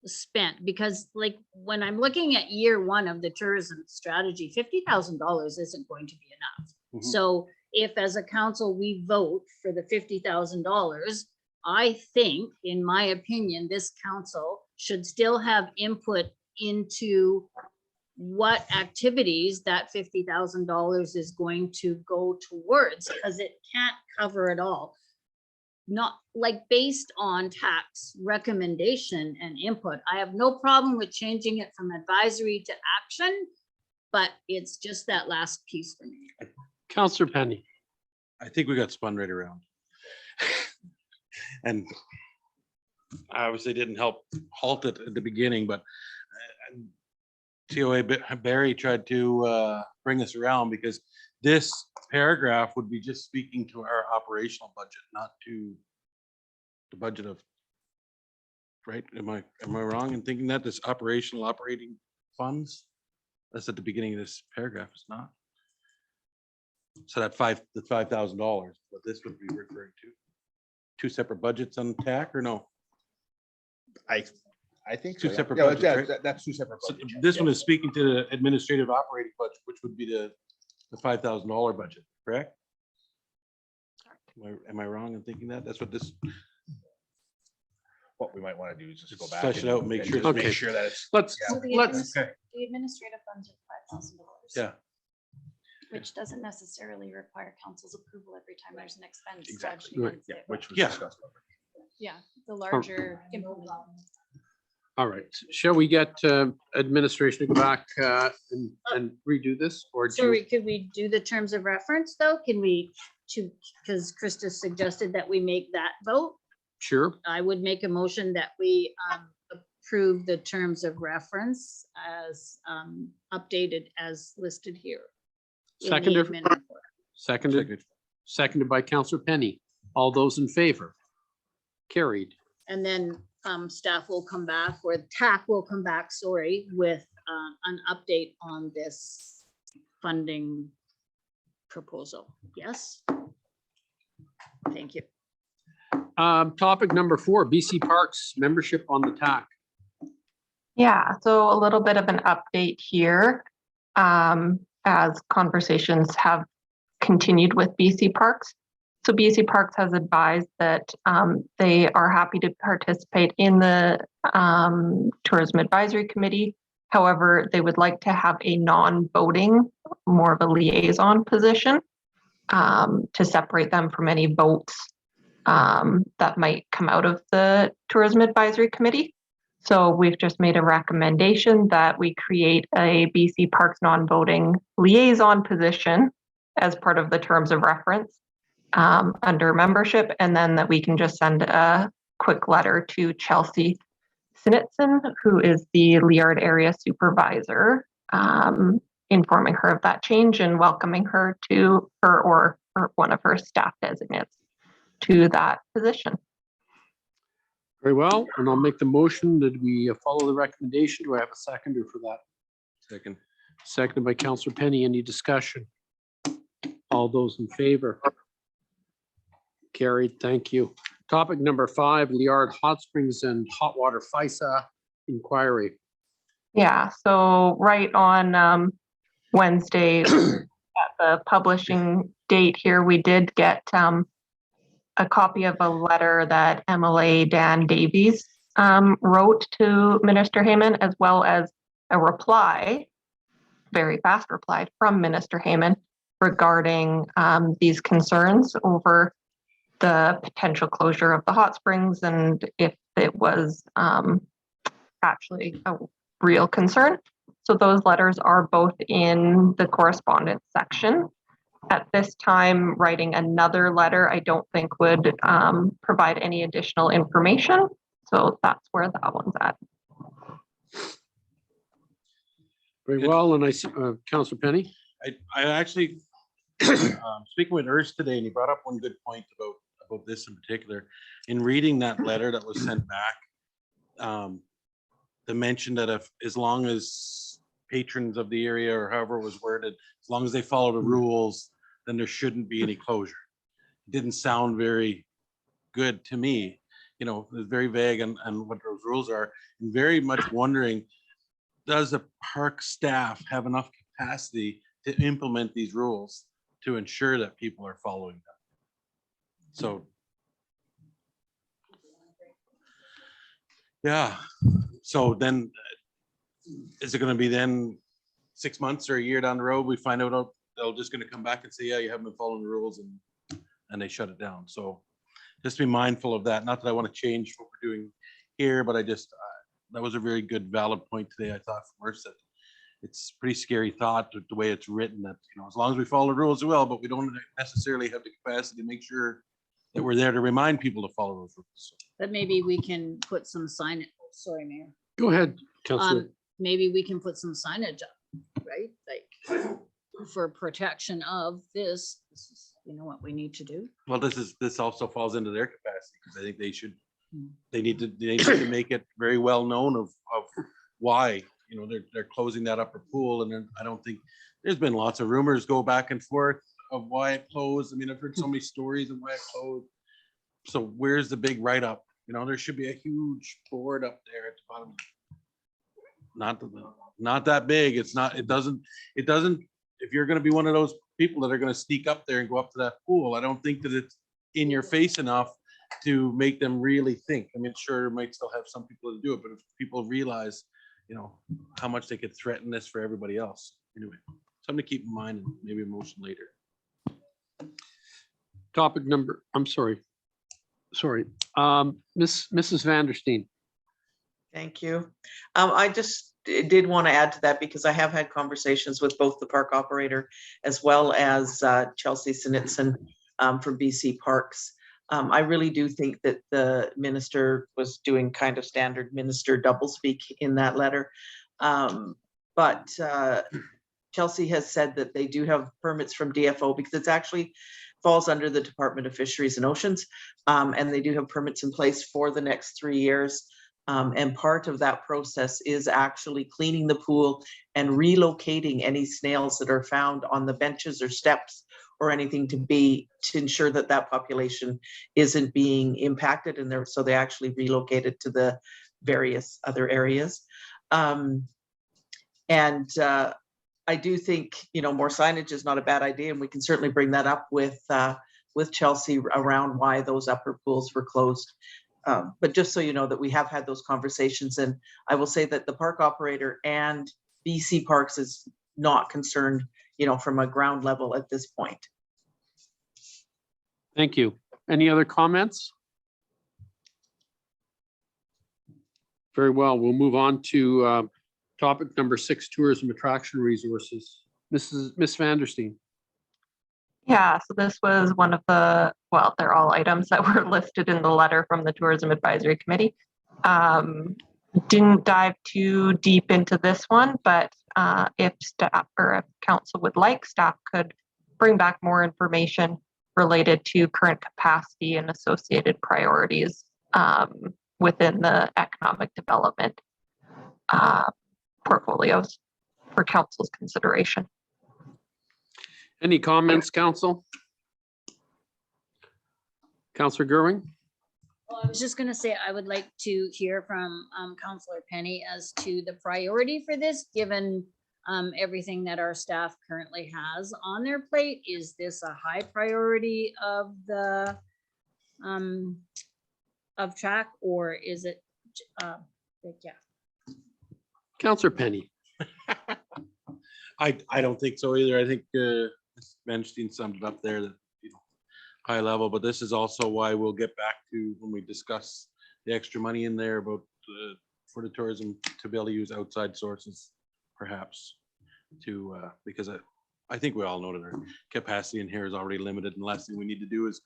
spent, because like when I'm looking at year 1 of the tourism strategy, $50,000 isn't going to be enough. Mhm. So if as a council we vote for the $50,000, I think, in my opinion, this council should still have input into what activities that $50,000 is going to go towards, because it can't cover it all. Not like based on tax recommendation and input. I have no problem with changing it from advisory to action, but it's just that last piece for me. Councillor Penny. I think we got spun right around. And obviously didn't help halt it at the beginning, but TOA Barry tried to bring us around, because this paragraph would be just speaking to our operational budget, not to the budget of, right? Am I wrong in thinking that this operating funds? That's at the beginning of this paragraph, it's not. So that the $5,000, what this would be referring to. 2 separate budgets on TAC, or no? I think Two so, yeah. separate Yeah, budgets, that's- right? That's 2 separate. So budgets, this yeah. one is speaking to the administrative operating budget, which would be the $5,000 budget, correct? Am I wrong in thinking that? That's what this, What we might want to do is just go Just back. flesh it out and make sure- just Okay. Make sure that it's. Let's, So the let's, okay, The administrative funds are $5,000. yeah. Which doesn't necessarily require council's approval every time there's an expense. Exactly. lodged Right. against Yeah, it. which was Yeah. discussed. Yeah, the larger implement. all right. Shall we get administration to go back and redo this? Or do Sorry, you- could we do the terms of reference though? Can we, because Krista suggested that we make that vote? Sure. I would make a motion that we approve the terms of reference as updated as listed here. in the Seconded, admin report. seconded by Councillor Penny. All those in favor? Carried. And then staff will come back, or TAC will come back, sorry, with an update on this funding proposal. Yes? Thank you. Topic number 4, BC Parks membership on the TAC. Yeah, so a little bit of an update here, as conversations have continued with BC Parks. So BC Parks has advised that they are happy to participate in the Tourism Advisory Committee. However, they would like to have a non-voting, more of a liaison position, to separate them from any votes that might come out of the Tourism Advisory Committee. So we've just made a recommendation that we create a BC Parks non-voting liaison position as part of the terms of reference under membership, and then that we can just send a quick letter to Chelsea Snitson, who is the Liard area supervisor, informing her of that change and welcoming her to her or one of her staff designates to that position. Very well, and I'll make the motion that we follow the recommendation. Do I have a seconder for that? Second. Seconded by Councillor Penny. Any discussion? All those in favor? Carried. Thank you. Topic number 5, Liard Hot Springs and Hot Water FISA inquiry. Yeah, so right on Wednesday at the publishing date here, we did get a copy of a letter that MLA Dan Davies wrote to Minister Heyman, as well as a reply, very fast reply from Minister Heyman regarding these concerns over the potential closure of the hot springs and if it was actually a real concern. So those letters are both in the correspondence section. At this time, writing another letter, I don't think would provide any additional information. So that's where that one's at. Very well, and I see Councillor Penny. I actually, speaking with Urs today, and he brought up one good point about this in particular. In reading that letter that was sent back, the mention that if, as long as patrons of the area, or however it was worded, as long as they follow the rules, then there shouldn't be any closure. It didn't sound very good to me. You know, it's very vague on what those rules are, and very much wondering, does the park staff have enough capacity to implement these rules to ensure that people are following them? So, yeah. So then, is it going to be then 6 months or a year down the road, we find out they're just going to come back and say, yeah, you haven't been following the rules, and they shut it down. So just be mindful of that. Not that I want to change what we're doing here, but I just, that was a very good, valid point today, I thought, from Urs, that it's a pretty scary thought, the way it's written, that, you know, as long as we follow the rules, we will, but we don't necessarily have the capacity to make sure that we're there to remind people to follow those rules. But maybe we can put some signage, sorry, Mayor. Go ahead, Councillor. Maybe we can put some signage up, right? Like for protection of this is, you know, what we need to do. Well, this also falls into their capacity, because I think they need to make it very well known of why, you know, they're closing that upper pool. And then I don't think, there's been lots of rumors go back and forth of why it closed. I mean, I've heard so many stories of why it closed. So where's the big write-up? You know, there should be a huge board up there at the bottom. Not that big. It doesn't, if you're going to be one of those people that are going to sneak up there and go up to that pool, I don't think that it's in your face enough to make them really think. I mean, sure, it might still have some people to do it, but if people realize, you know, how much they could threaten this for everybody else. Anyway, something to keep in mind, and maybe motion later. Topic number, I'm sorry. Mrs. Vandersteen. Thank you. I just did want to add to that, because I have had conversations with both the park operator as well as Chelsea Snitson from BC Parks. I really do think that the minister was doing kind of standard minister doublespeak in that letter. But Chelsea has said that they do have permits from DFO, because it's actually falls under the Department of Fisheries and Oceans. And they do have permits in place for the next 3 years. And part of that process is actually cleaning the pool and relocating any snails that are found on the benches or steps or anything to ensure that that population isn't being impacted. And so they actually relocated to the various other areas. I do think, more signage is not a bad idea, and we can certainly bring that up with Chelsea around why those upper pools were closed. But just so you know that we have had those conversations, and I will say that the park operator and BC Parks is not concerned, from a ground level at this point. Thank you. Any other comments? Very well, we'll move on to topic number 6, tourism attraction resources. Miss Vandersteen. Yeah, so this was one of the, well, they're all items that were listed in the letter from the Tourism Advisory Committee. Didn't dive too deep into this one, but if staff or if council would like, staff could bring back more information related to current capacity and associated priorities within the economic development portfolios for council's consideration. Any comments, council? Councillor Gerwing? Well, I was just gonna say, I would like to hear from Councillor Penny as to the priority for this, given everything that our staff currently has on their plate. Is this a high priority of the of track, or is it, yeah. Councillor Penny. I don't think so either. I think Manstein summed it up there, that high level, but this is also why we'll get back to when we discuss the extra money in there about for the tourism to be able to use outside sources, perhaps, to because I think we all know that our capacity in here is already limited, and the last thing we need to do is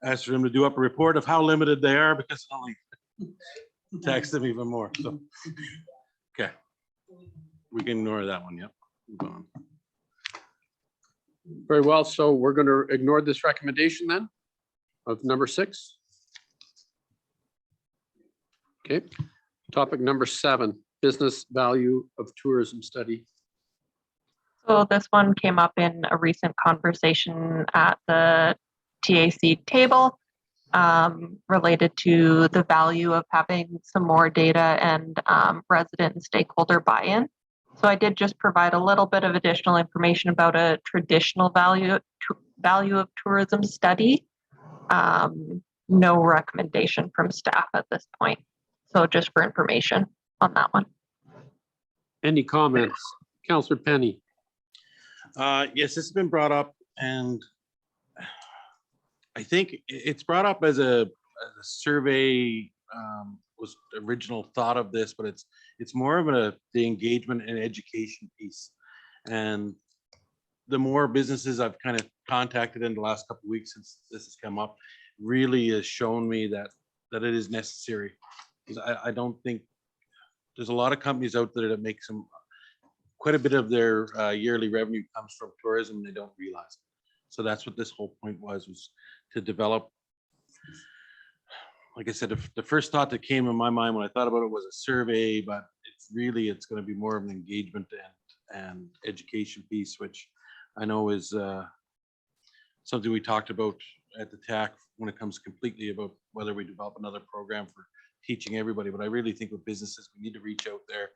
ask for them to do up a report of how limited they are, because it only tax them even more. So, okay, we can ignore that one. Yep. Move on. Very well, so we're going to ignore this recommendation then of number 6. Okay, topic number 7, business value of tourism study. So this one came up in a recent conversation at the TAC table related to the value of having some more data and resident and stakeholder buy-in. So I did just provide a little bit of additional information about a traditional value of tourism study. No recommendation from staff at this point. So just for information on that one. Any comments? Councillor Penny. Yes, this has been brought up, and I think it's brought up as a survey was the original thought of this, but it's more of the engagement and education piece. And the more businesses I've kind of contacted in the last couple of weeks since this has come up, really has shown me that it is necessary. Because I don't think there's a lot of companies out there that make quite a bit of their yearly revenue comes from tourism, and they don't realize it. So that's what this whole point was to develop. Like I said, the first thought that came in my mind when I thought about it was a survey, but it's going to be more of an engagement and education piece, which I know is something we talked about at the TAC when it comes completely about whether we develop another program for teaching everybody. But I really think with businesses, we need to reach out there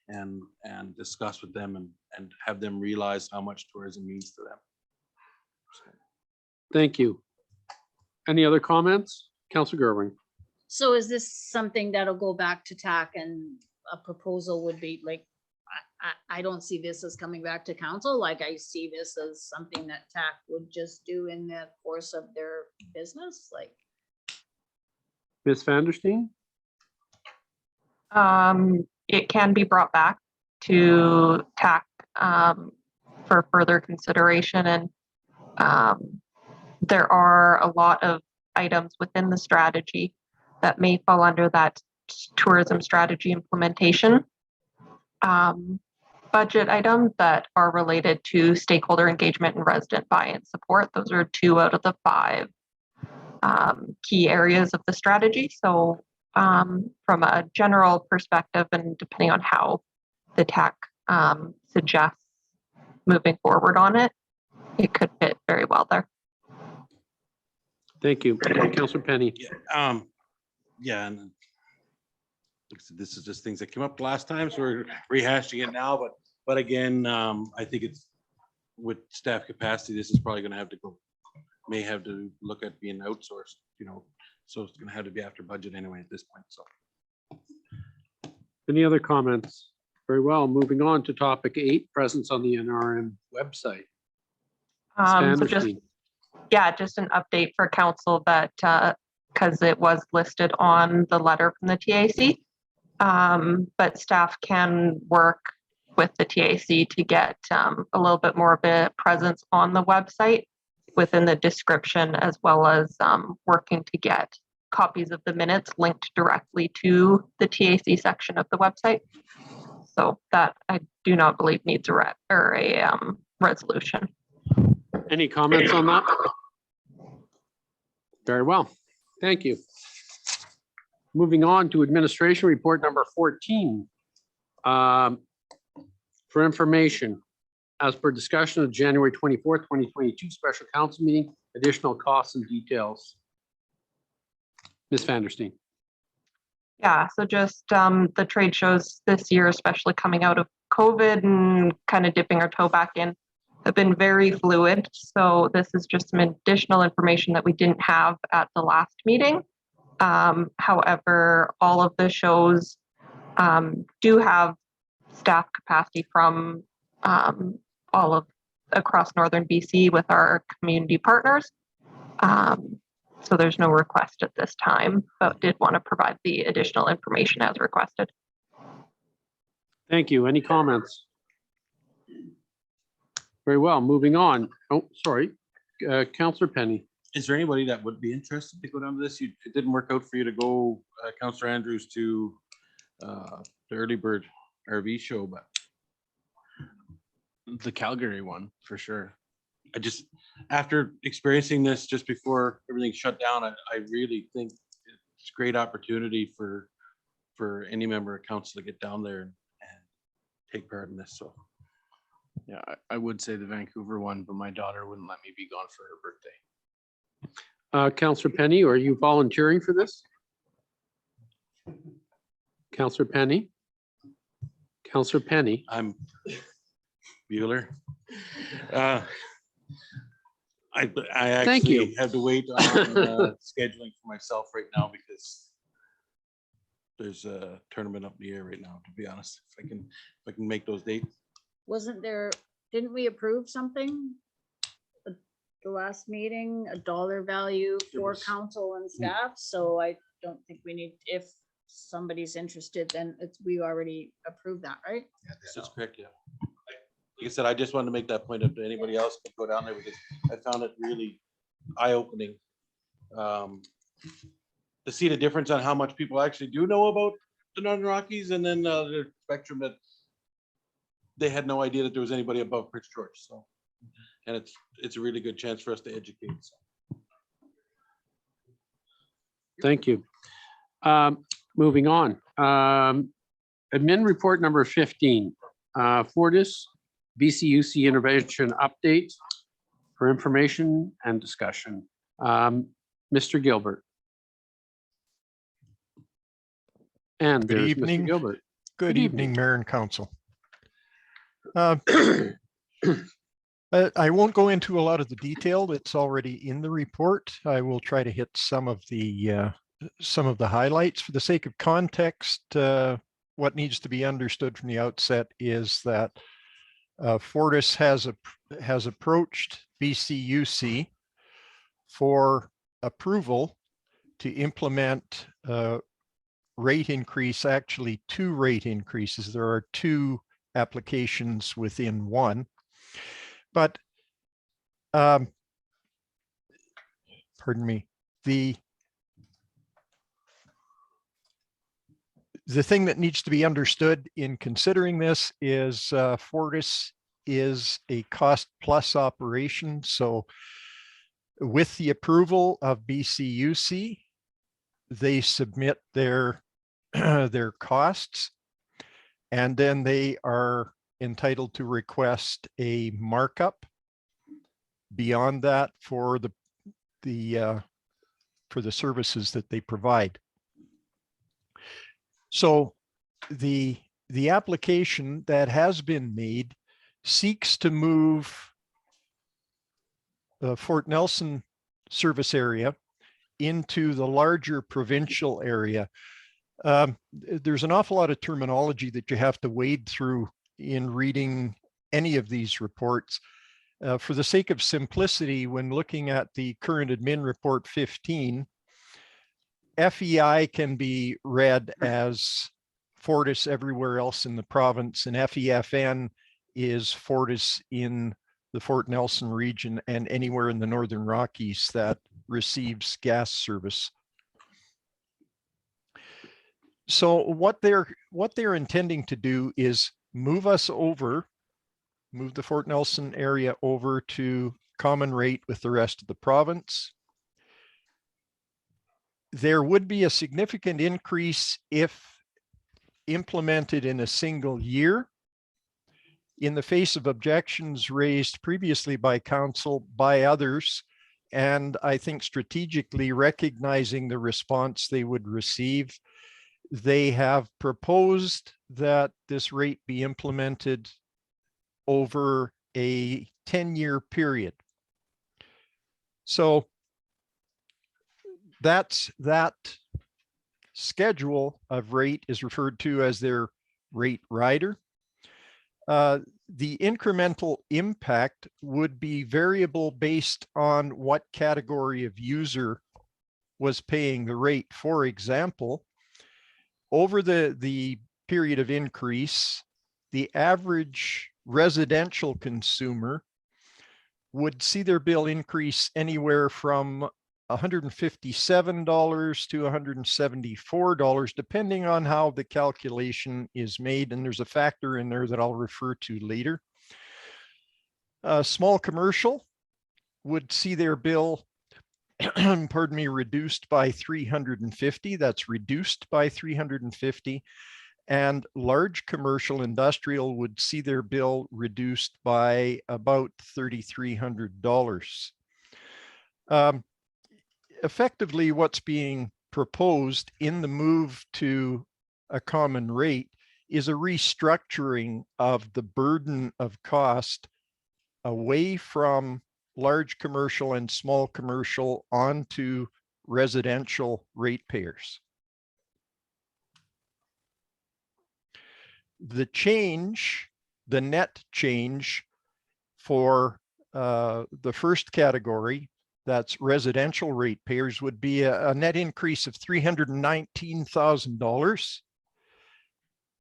and discuss with them and have them realize how much tourism means to them. Thank you. Any other comments? Councillor Gerwing. So is this something that'll go back to TAC, and a proposal would be like, I don't see this as coming back to council. Like, I see this as something that TAC would just do in the course of their business, like. Ms. Vandersteen? It can be brought back to TAC for further consideration, and there are a lot of items within the strategy that may fall under that tourism strategy implementation. But budget items that are related to stakeholder engagement and resident buy-in support. Those are 2 out of the 5 key areas of the strategy. So from a general perspective, and depending on how the TAC suggests moving forward on it, it could fit very well there. Thank you. Councillor Penny. Yeah, and this is just things that came up last time, so we're rehashing it now, but again, I think it's with staff capacity, this is probably gonna have to go, may have to look at being outsourced, you know, so it's gonna have to be after budget anyway at this point, so. Any other comments? Very well. Moving on to topic 8, presence on the NRM website. So just an update for council that because it was listed on the letter from the TAC, but staff can work with the TAC to get a little bit more of a presence on the website within the description, as well as working to get copies of the minutes linked directly to the TAC section of the website. So that I do not believe needs a resolution. Any comments on that? Very well. Thank you. Moving on to administration report number 14. For information, as per discussion of January 24th, 2022 special council meeting, additional costs and details. Ms. Vandersteen. Yeah, so just the trade shows this year, especially coming out of COVID and kind of dipping our toe back in, have been very fluid. So this is just some additional information that we didn't have at the last meeting. However, all of the shows do have staff capacity from all of across northern BC with our community partners. So there's no request at this time, but did want to provide the additional information as requested. Thank you. Any comments? Very well. Moving on. Oh, sorry. Councillor Penny. Is there anybody that would be interested to go down to this? It didn't work out for you to go, Councillor Andrews, to the Early Bird RV show, but The Calgary one, for sure. I just, after experiencing this just before everything shut down, I really think it's a great opportunity for any member of council to get down there and take part in this, so. Yeah, I would say the Vancouver one, but my daughter wouldn't let me be gone for her birthday. Councillor Penny, are you volunteering for this? Councillor Penny? Councillor Penny? I'm Bueller. I Thank you. actually have to wait on scheduling for myself right now because there's a tournament up in the air right now, to be honest. If I can make those dates. Wasn't there, didn't we approve something? The last meeting, a dollar value for council and staff, so I don't think we need, if somebody's interested, then we already approved that, right? That's correct, yeah. Like I said, I just wanted to make that point. If anybody else could go down there because I found it really eye-opening to see the difference on how much people actually do know about the Northern Rockies, and then the spectrum that they had no idea that there was anybody above Prince George. So, and it's a really good chance for us to educate. So. Thank you. Moving on. Admin report number 15. Fortis BCUC intervention update for information and discussion. Mr. Gilbert. And Good there's evening. Mr. Gilbert. Good evening, Mayor and Council. I won't go into a lot of the detail. It's already in the report. I will try to hit some of the highlights. For the sake of context, what needs to be understood from the outset is that Fortis has approached BCUC for approval to implement rate increase, actually 2 rate increases. There are 2 applications within one, but pardon me, The thing that needs to be understood in considering this is Fortis is a cost plus operation. So with the approval of BCUC, they submit their their costs, and then they are entitled to request a markup beyond that for the services that they provide. So the application that has been made seeks to move the Fort Nelson service area into the larger provincial area. There's an awful lot of terminology that you have to wade through in reading any of these reports. For the sake of simplicity, when looking at the current admin report 15, FEI can be read as Fortis everywhere else in the province, and FEFN is Fortis in the Fort Nelson region and anywhere in the Northern Rockies that receives gas service. So what they're intending to do is move the Fort Nelson area over to common rate with the rest of the province. There would be a significant increase if implemented in a single year. In the face of objections raised previously by council, by others, and I think strategically recognizing the response they would receive, they have proposed that this rate be implemented over a 10-year period. So that schedule of rate is referred to as their rate rider. The incremental impact would be variable based on what category of user was paying the rate. For example, over the period of increase, the average residential consumer would see their bill increase anywhere from $157 to $174, depending on how the calculation is made. And there's a factor in there that I'll refer to later. Small commercial would see their bill, pardon me, reduced by $350. That's reduced by $350. And large commercial industrial would see their bill reduced by about $3,300. Effectively, what's being proposed in the move to a common rate is a restructuring of the burden of cost away from large commercial and small commercial onto residential ratepayers. The change, the net change for the first category, that's residential ratepayers, would be a net increase of $319,000,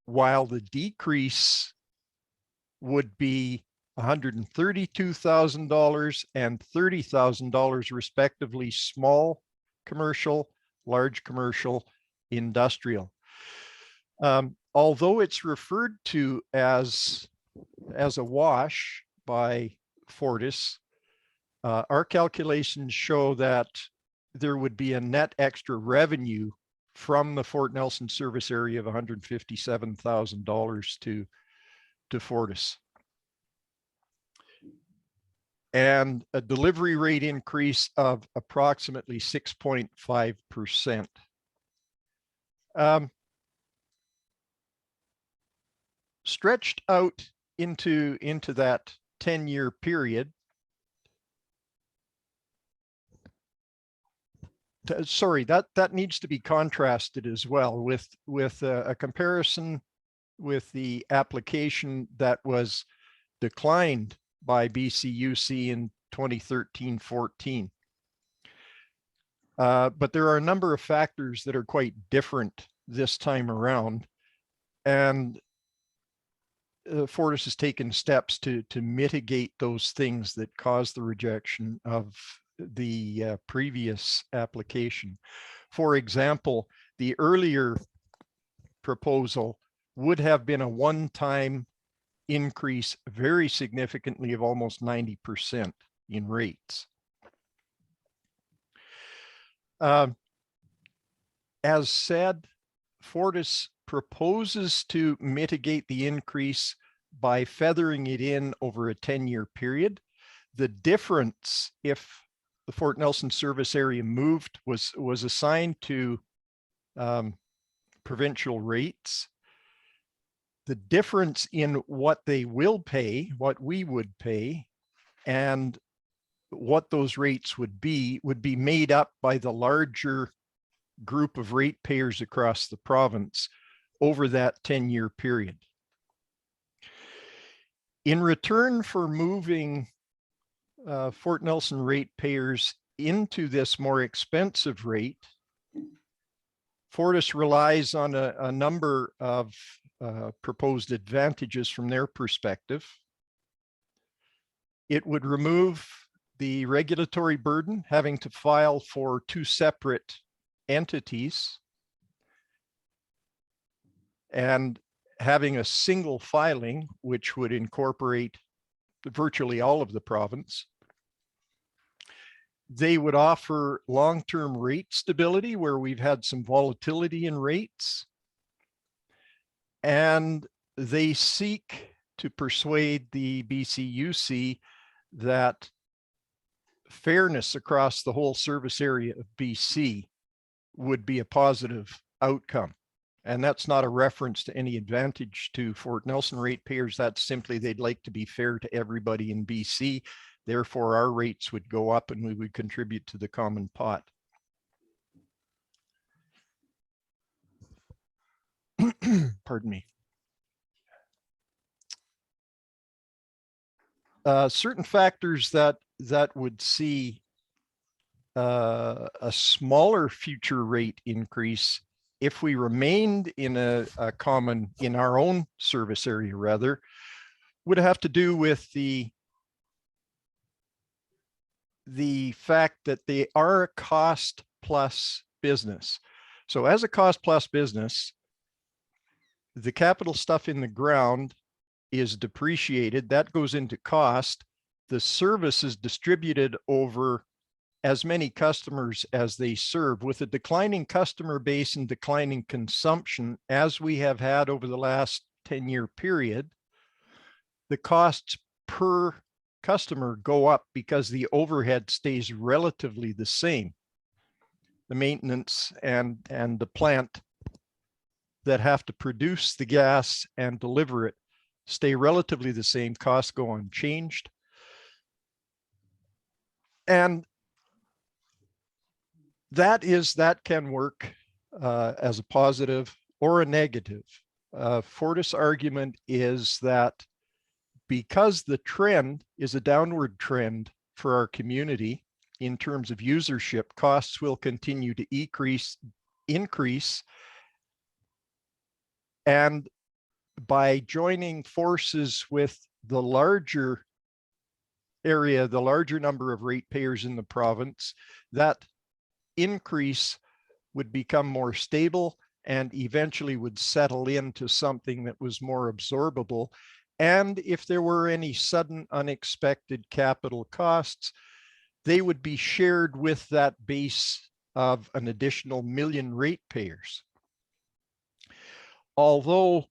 while the decrease would be $132,000 and $30,000 respectively, small commercial, large commercial, industrial. Although it's referred to as a wash by Fortis, our calculations show that there would be a net extra revenue from the Fort Nelson service area of $157,000 to Fortis, and a delivery rate increase of approximately 6.5%. Stretched out into that 10-year period, sorry, that needs to be contrasted as well with a comparison with the application that was declined by BCUC in 2013-14. But there are a number of factors that are quite different this time around, and Fortis has taken steps to mitigate those things that caused the rejection of the previous application. For example, the earlier proposal would have been a one-time increase very significantly of almost 90% in rates. As said, Fortis proposes to mitigate the increase by feathering it in over a 10-year period. The difference, if the Fort Nelson service area moved, was assigned to provincial rates. The difference in what they will pay, what we would pay, and what those rates would be made up by the larger group of ratepayers across the province over that 10-year period. In return for moving Fort Nelson ratepayers into this more expensive rate, Fortis relies on a number of proposed advantages from their perspective. It would remove the regulatory burden, having to file for two separate entities and having a single filing, which would incorporate virtually all of the province. They would offer long-term rate stability where we've had some volatility in rates. And they seek to persuade the BCUC that fairness across the whole service area of BC would be a positive outcome. And that's not a reference to any advantage to Fort Nelson ratepayers. That's simply they'd like to be fair to everybody in BC. Therefore, our rates would go up and we would contribute to the common pot. Pardon me. Certain factors that would see a smaller future rate increase if we remained in a common, in our own service area rather, would have to do with the fact that they are a cost plus business. So as a cost plus business, the capital stuff in the ground is depreciated. That goes into cost. The service is distributed over as many customers as they serve. With a declining customer base and declining consumption, as we have had over the last 10-year period, the costs per customer go up because the overhead stays relatively the same. The maintenance and the plant that have to produce the gas and deliver it stay relatively the same. Costs go unchanged. And that can work as a positive or a negative. Fortis' argument is that because the trend is a downward trend for our community in terms of usership, costs will continue to increase. And by joining forces with the larger area, the larger number of ratepayers in the province, that increase would become more stable and eventually would settle into something that was more absorbable. And if there were any sudden unexpected capital costs, they would be shared with that base of an additional 1 million ratepayers. Although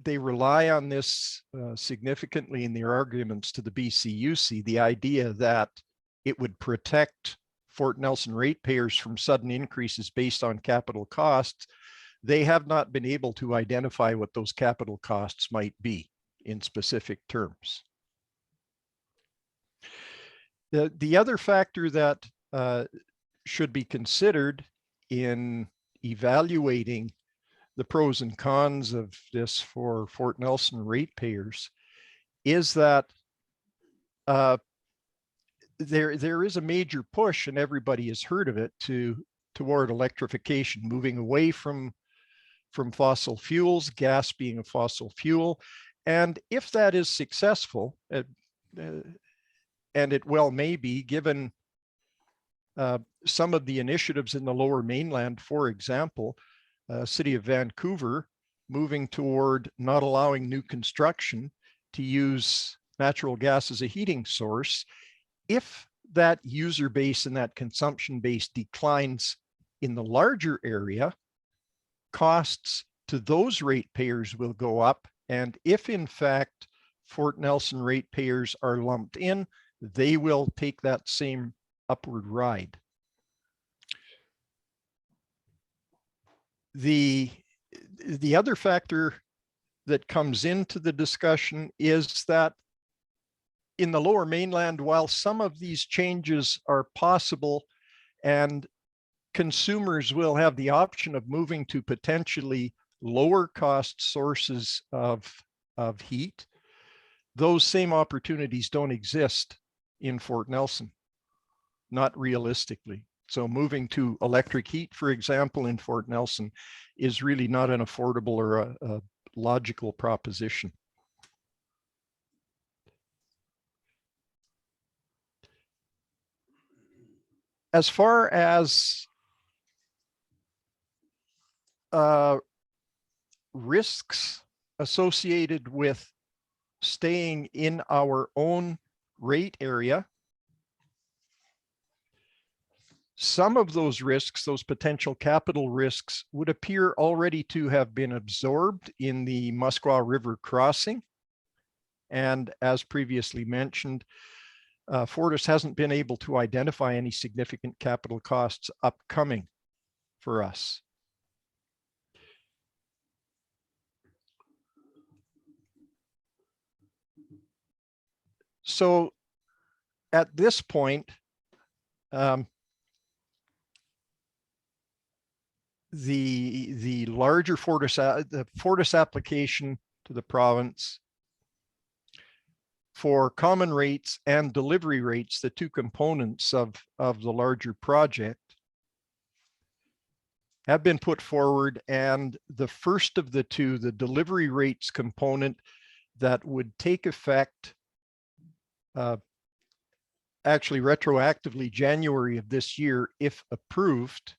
they rely on this significantly in their arguments to the BCUC, the idea that it would protect Fort Nelson ratepayers from sudden increases based on capital costs, they have not been able to identify what those capital costs might be in specific terms. The other factor that should be considered in evaluating the pros and cons of this for Fort Nelson ratepayers is that there is a major push, and everybody has heard of it, toward electrification, moving away from fossil fuels, gas being a fossil fuel. And if that is successful, and it well may be, given some of the initiatives in the Lower Mainland, for example, City of Vancouver moving toward not allowing new construction to use natural gas as a heating source, if that user base and that consumption base declines in the larger area, costs to those ratepayers will go up. And if in fact Fort Nelson ratepayers are lumped in, they will take that same upward ride. The other factor that comes into the discussion is that in the Lower Mainland, while some of these changes are possible and consumers will have the option of moving to potentially lower cost sources of heat, those same opportunities don't exist in Fort Nelson, not realistically. So moving to electric heat, for example, in Fort Nelson is really not an affordable or a logical proposition. As far as risks associated with staying in our own rate area, some of those risks, those potential capital risks, would appear already to have been absorbed in the Muskwa River crossing. And as previously mentioned, Fortis hasn't been able to identify any significant capital costs upcoming for us. So at this point, the larger the Fortis application to the province for common rates and delivery rates, the two components of the larger project, have been put forward. And the first of the two, the delivery rates component, that would take effect actually retroactively January of this year, if approved,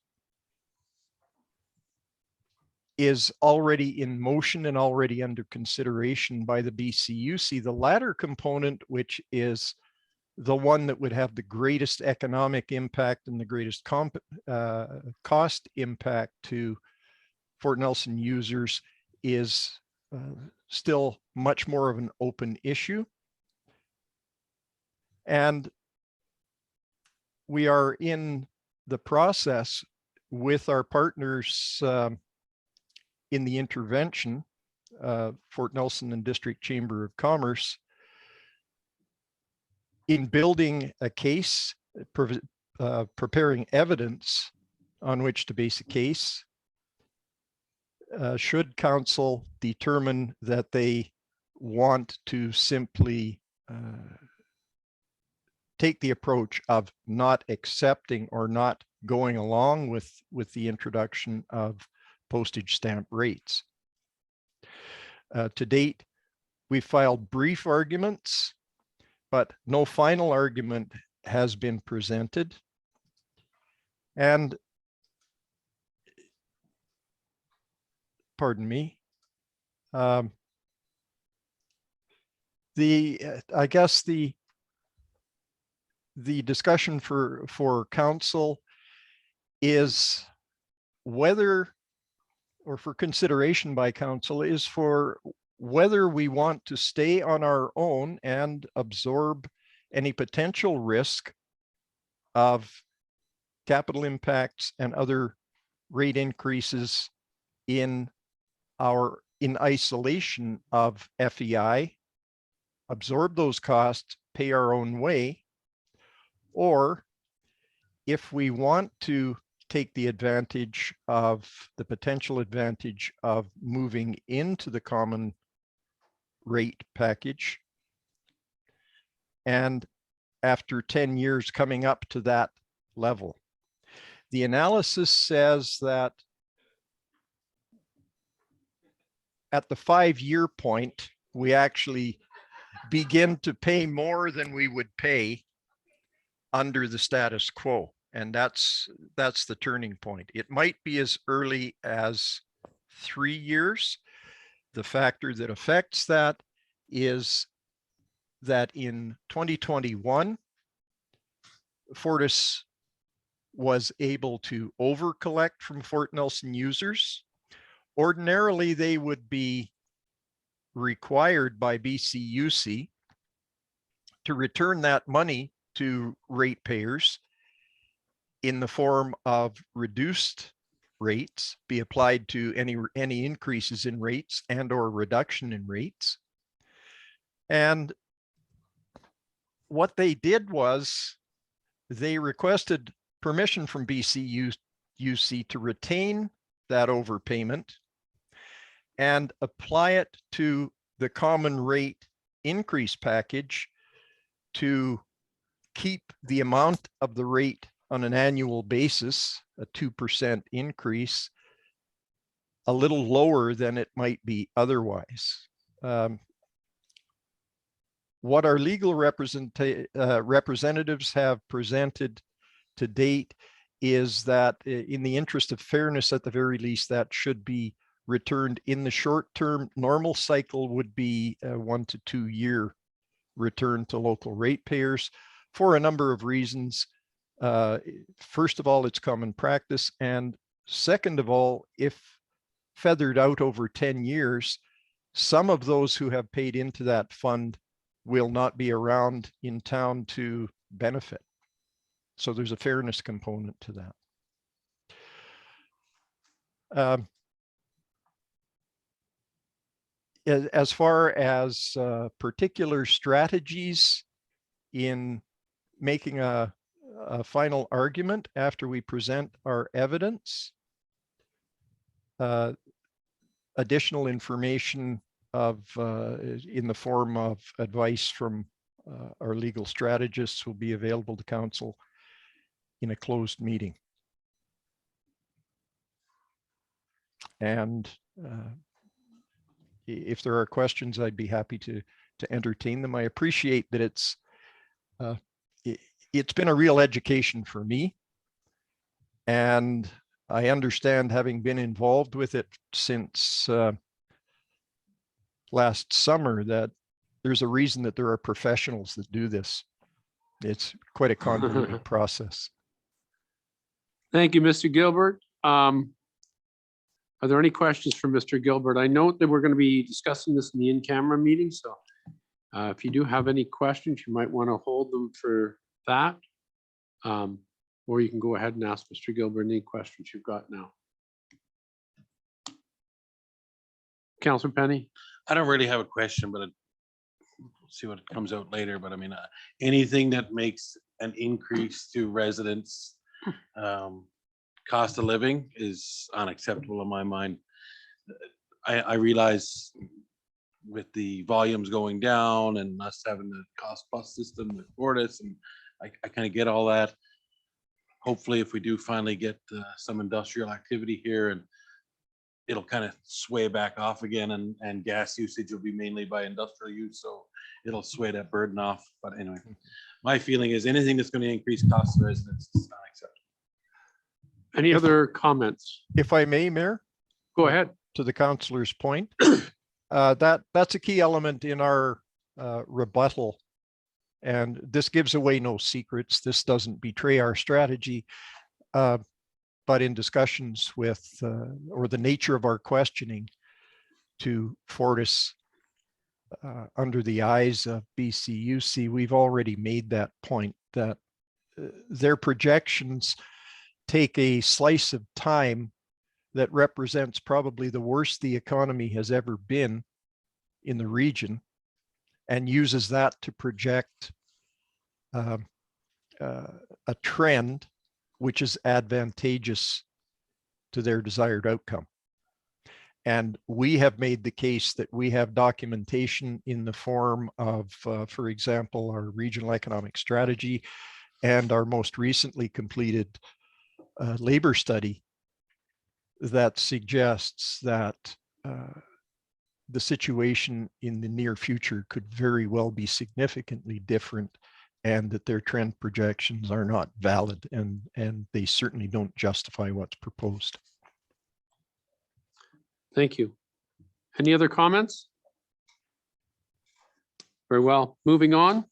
is already in motion and already under consideration by the BCUC. The latter component, which is the one that would have the greatest economic impact and the greatest cost impact to Fort Nelson users, is still much more of an open issue. And we are in the process with our partners in the intervention, Fort Nelson and District Chamber of Commerce, in building a case, preparing evidence on which to base a case, should council determine that they want to simply take the approach of not accepting or not going along with the introduction of postage stamp rates. To date, we filed brief arguments, but no final argument has been presented. And pardon me, I guess the discussion for council is whether, or for consideration by council, is for whether we want to stay on our own and absorb any potential risk of capital impacts and other rate increases in isolation of FEI, absorb those costs, pay our own way, or if we want to take the advantage of the potential advantage of moving into the common rate package, and after 10 years coming up to that level. The analysis says that at the 5-year point, we actually begin to pay more than we would pay under the status quo. And that's the turning point. It might be as early as 3 years, the factor that affects that is that in 2021, Fortis was able to over collect from Fort Nelson users. Ordinarily, they would be required by BCUC to return that money to ratepayers in the form of reduced rates, be applied to any increases in rates and or reduction in rates. And what they did was they requested permission from BCUC to retain that overpayment and apply it to the common rate increase package to keep the amount of the rate on an annual basis, a 2% increase, a little lower than it might be otherwise. What our legal representatives have presented to date is that in the interest of fairness, at the very least, that should be returned in the short term. Normal cycle would be a 1 to 2 year return to local ratepayers for a number of reasons. First of all, it's common practice. And second of all, if feathered out over 10 years, some of those who have paid into that fund will not be around in town to benefit. So there's a fairness component to that. As far as particular strategies in making a final argument after we present our evidence, additional information in the form of advice from our legal strategists will be available to council in a closed meeting. And if there are questions, I'd be happy to entertain them. I appreciate that it's been a real education for me. And I understand, having been involved with it since last summer, that there's a reason that there are professionals that do this. It's quite a convoluted process. Thank you, Mr. Gilbert. Are there any questions for Mr. Gilbert? I note that we're going to be discussing this in the in-camera meeting, so if you do have any questions, you might want to hold them for that. Or you can go ahead and ask Mr. Gilbert any questions you've got now. Councilor Penny? I don't really have a question, but we'll see what comes out later. But I mean, anything that makes an increase to residents' cost of living is unacceptable in my mind. I realize with the volumes going down and us having the cost plus system with Fortis, and I kind of get all that. Hopefully, if we do finally get some industrial activity here, and it'll kind of sway back off again, and gas usage will be mainly by industrial use, so it'll sway that burden off. But anyway, my feeling is anything that's going to increase costs to residents is unacceptable. Any other comments? If I may, Mayor? Go ahead. To the councillor's point, that's a key element in our rebuttal. And this gives away no secrets. This doesn't betray our strategy. But in discussions with, or the nature of our questioning to Fortis under the eyes of BCUC, we've already made that point that their projections take a slice of time that represents probably the worst the economy has ever been in the region, and uses that to project a trend which is advantageous to their desired outcome. And we have made the case that we have documentation in the form of, for example, our regional economic strategy and our most recently completed labor study that suggests that the situation in the near future could very well be significantly different, and that their trend projections are not valid, and they certainly don't justify what's proposed. Thank you. Any other comments? Very well. Moving on.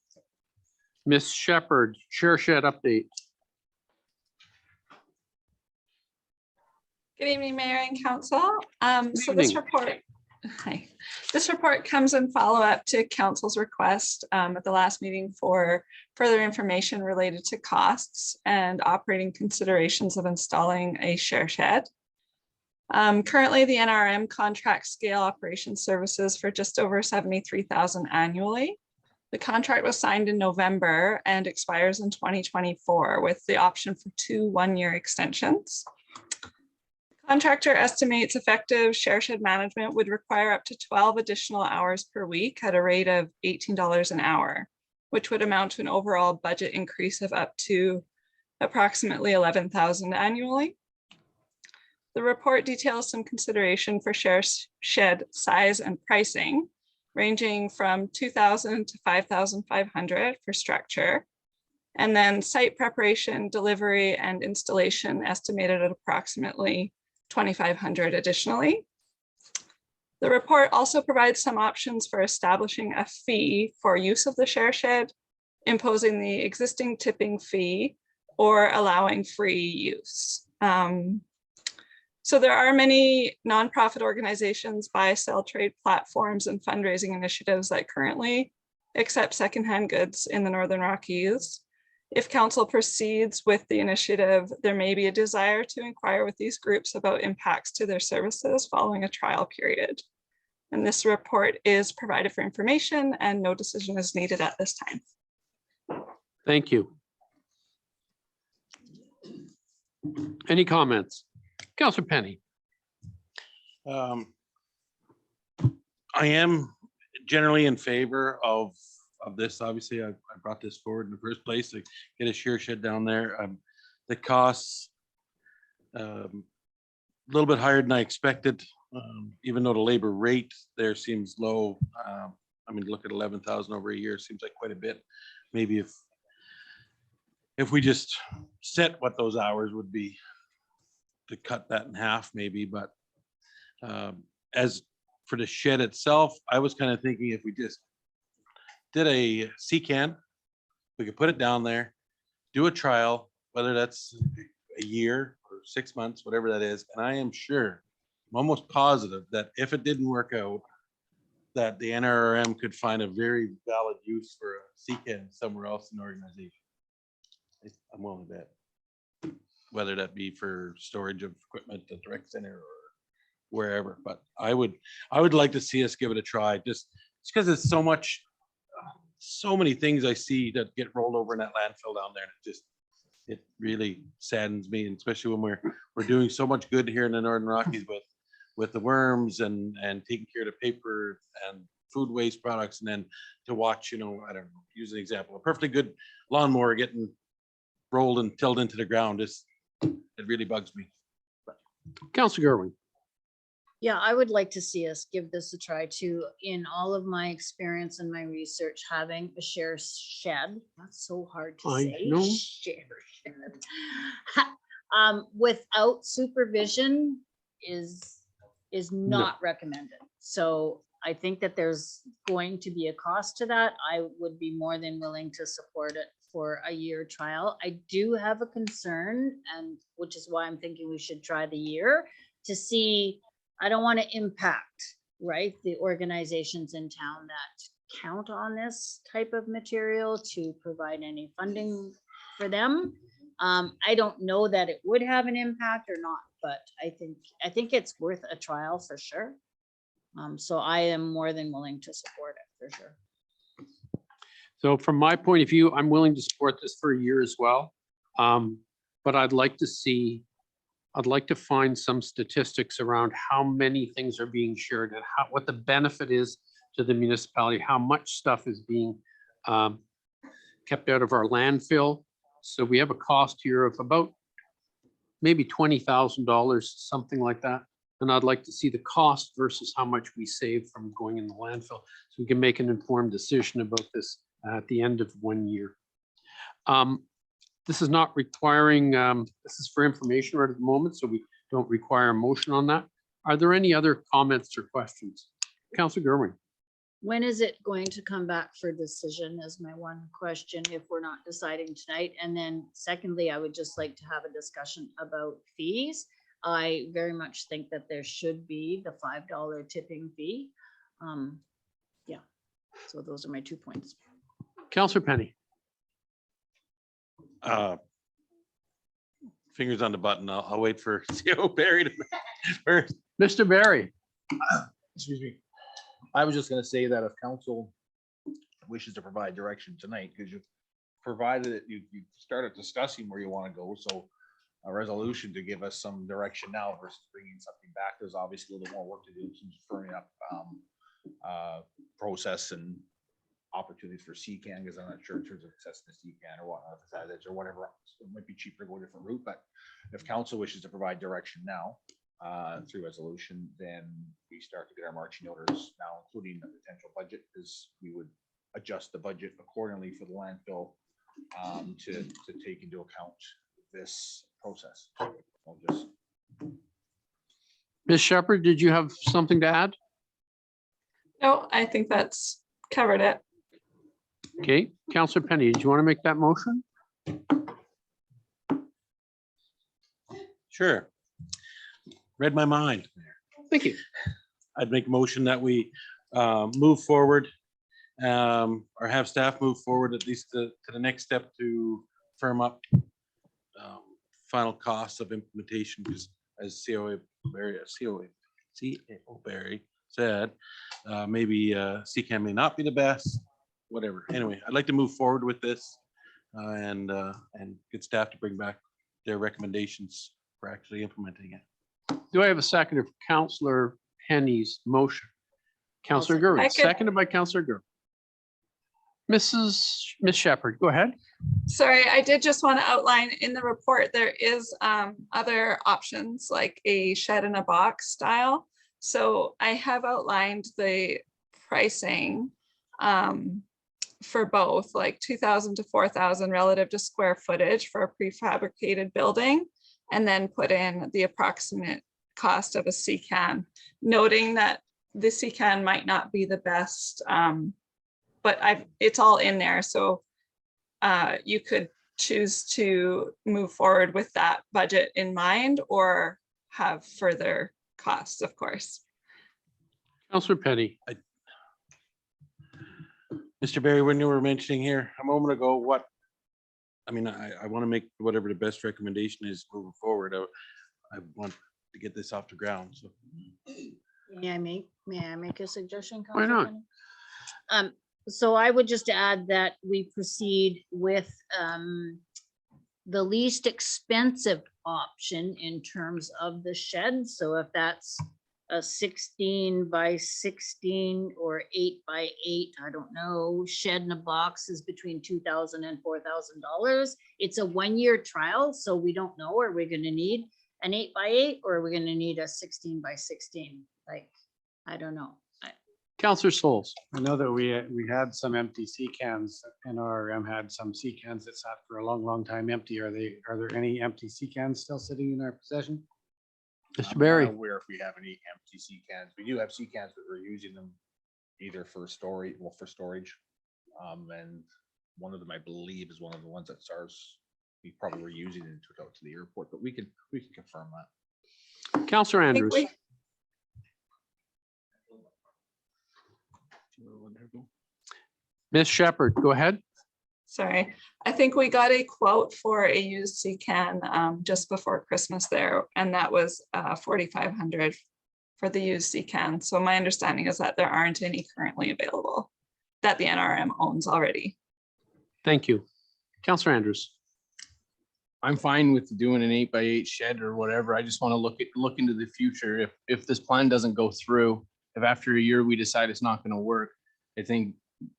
Ms. Shepherd, share shed update. Good evening, Mayor and Council. So evening. this report comes in follow-up to Council's request at the last meeting for further information related to costs and operating considerations of installing a share shed. Currently, the NRM contracts scale operation services for just over $73,000 annually. The contract was signed in November and expires in 2024 with the option for 2 one-year extensions. The contractor estimates effective share shed management would require up to 12 additional hours per week at a rate of $18 an hour, which would amount to an overall budget increase of up to approximately $11,000 annually. The report details some consideration for share shed size and pricing, ranging from $2,000 to $5,500 for structure, and then site preparation, delivery, and installation estimated at approximately $2,500 additionally. The report also provides some options for establishing a fee for use of the share shed, imposing the existing tipping fee, or allowing free use. So there are many nonprofit organizations, buy, sell, trade platforms, and fundraising initiatives that currently accept secondhand goods in the Northern Rockies. If council proceeds with the initiative, there may be a desire to inquire with these groups about impacts to their services following a trial period. And this report is provided for information and no decision is needed at this time. Thank you. Any comments? Councillor Penny. I am generally in favor of this. Obviously, I brought this forward in the first place to get a share shed down there. The costs a little bit higher than I expected, even though the labor rate there seems low. I mean, look at 11,000 over a year seems like quite a bit. Maybe if we just set what those hours would be, to cut that in half maybe, but as for the shed itself, I was kind of thinking if we just did a CCAN, we could put it down there, do a trial, whether that's a year or 6 months, whatever that is. And I am sure, I'm almost positive that if it didn't work out, that the NRM could find a very valid use for a CCAN somewhere else in the organization. I'm willing to bet. Whether that be for storage of equipment at the rec center or wherever, but I would like to see us give it a try, just because it's so many things I see that get rolled over in that landfill down there. And it really saddens me, and especially when we're doing so much good here in the Northern Rockies with the worms and taking care of the paper and food waste products, and then to watch, I don't know, use an example, a perfectly good lawnmower getting rolled and tilled into the ground. It really bugs me. Councillor Gerwin. Yeah, I would like to see us give this a try too. In all of my experience and my research, having a share shed, that's so hard to I say. know. Share shed. Without supervision is not recommended. So I think that there's going to be a cost to that. I would be more than willing to support it for a year trial. I do have a concern, and which is why I'm thinking we should try the year to see. I don't want to impact, right, the organizations in town that count on this type of material to provide any funding for them. I don't know that it would have an impact or not, but I think it's worth a trial for sure. So I am more than willing to support it for sure. So from my point of view, I'm willing to support this for a year as well. But I'd like to find some statistics around how many things are being shared and what the benefit is to the municipality, how much stuff is being kept out of our landfill. So we have a cost here of about maybe $20,000, something like that. And I'd like to see the cost versus how much we save from going in the landfill, so we can make an informed decision about this at the end of 1 year. This is not requiring, this is for information right at the moment, so we don't require a motion on that. Are there any other comments or questions? Counselor Gerwin. When is it going to come back for decision is my one question if we're not deciding tonight. And then secondly, I would just like to have a discussion about fees. I very much think that there should be the $5 tipping fee. Yeah, so those are my 2 points. Counselor Penny. Fingers on the button. I'll wait for CO Barry to first. Mr. Barry. Excuse me. I was just gonna say that if council wishes to provide direction tonight, because you provided it, you started discussing where you want to go, so a resolution to give us some direction now versus bringing something back. There's obviously a little more work to do, some firming up process and opportunities for CCAN, because I'm not sure in terms of access to CCAN or whatnot, or whatever. It might be cheaper to go a different route, but if council wishes to provide direction now through resolution, then we start to get our marching orders now, including the potential budget, because we would adjust the budget accordingly for the landfill to take into account this process. I'll just Ms. Shepherd, did you have something to add? No, I think that's covered it. Okay, Counselor Penny, did you want to make that motion? Sure. Read my mind. Thank you. I'd make a motion that we move forward or have staff move forward at least to the next step to firm up final costs of implementation, because as COA Barry said, maybe CCAN may not be the best, whatever. Anyway, I'd like to move forward with this and get staff to bring back their recommendations for actually implementing it. Do I have a second for Counselor Penny's motion? Counselor second. Gerwin, Second. seconded by Counselor Gerwin. Ms. Shepherd, go ahead. Sorry, I did just want to outline in the report, there is other options like a shed in a box style. So I have outlined the pricing for both, like 2,000 to 4,000 relative to square footage for a prefabricated building, and then put in the approximate cost of a CCAN, noting that the CCAN might not be the best, but it's all in there. So you could choose to move forward with that budget in mind or have further costs, of course. Counselor Penny. Mr. Barry, when you were mentioning here a moment ago, I want to make whatever the best recommendation is moving forward. I want to get this off the ground. So May I make a suggestion? Why not? Councilor Penny? So I would just add that we proceed with the least expensive option in terms of the shed. So if that's a 16 by 16 or 8 by 8, I don't know, shed in a box is between $2,000 and $4,000. It's a 1-year trial, so we don't know, are we going to need an 8 by 8 or are we going to need a 16 by 16? Like, I don't know. Counselor Souls. I know that we had some empty sea cans. NRM had some sea cans that sat for a long time empty. Are there any empty sea cans still sitting in our possession? Mr. I'm Barry. not aware if we have any empty C cans. We do have C cans, but we're using them either for storage, and one of them, I believe, is one of the ones that SARS, we probably were using and took out to the airport, but we can confirm that. Counselor I think Andrews. Ms. Shepherd, go ahead. Sorry, I think we got a quote for a used CCAN just before Christmas there, and that was 4,500 for the used CCAN. So my understanding is that there aren't any currently available that the NRM owns already. Thank you. Counselor Andrews. I'm fine with doing an 8 by 8 shed or whatever. I just want to look into the future. If this plan doesn't go through, if after a year we decide it's not going to work, I think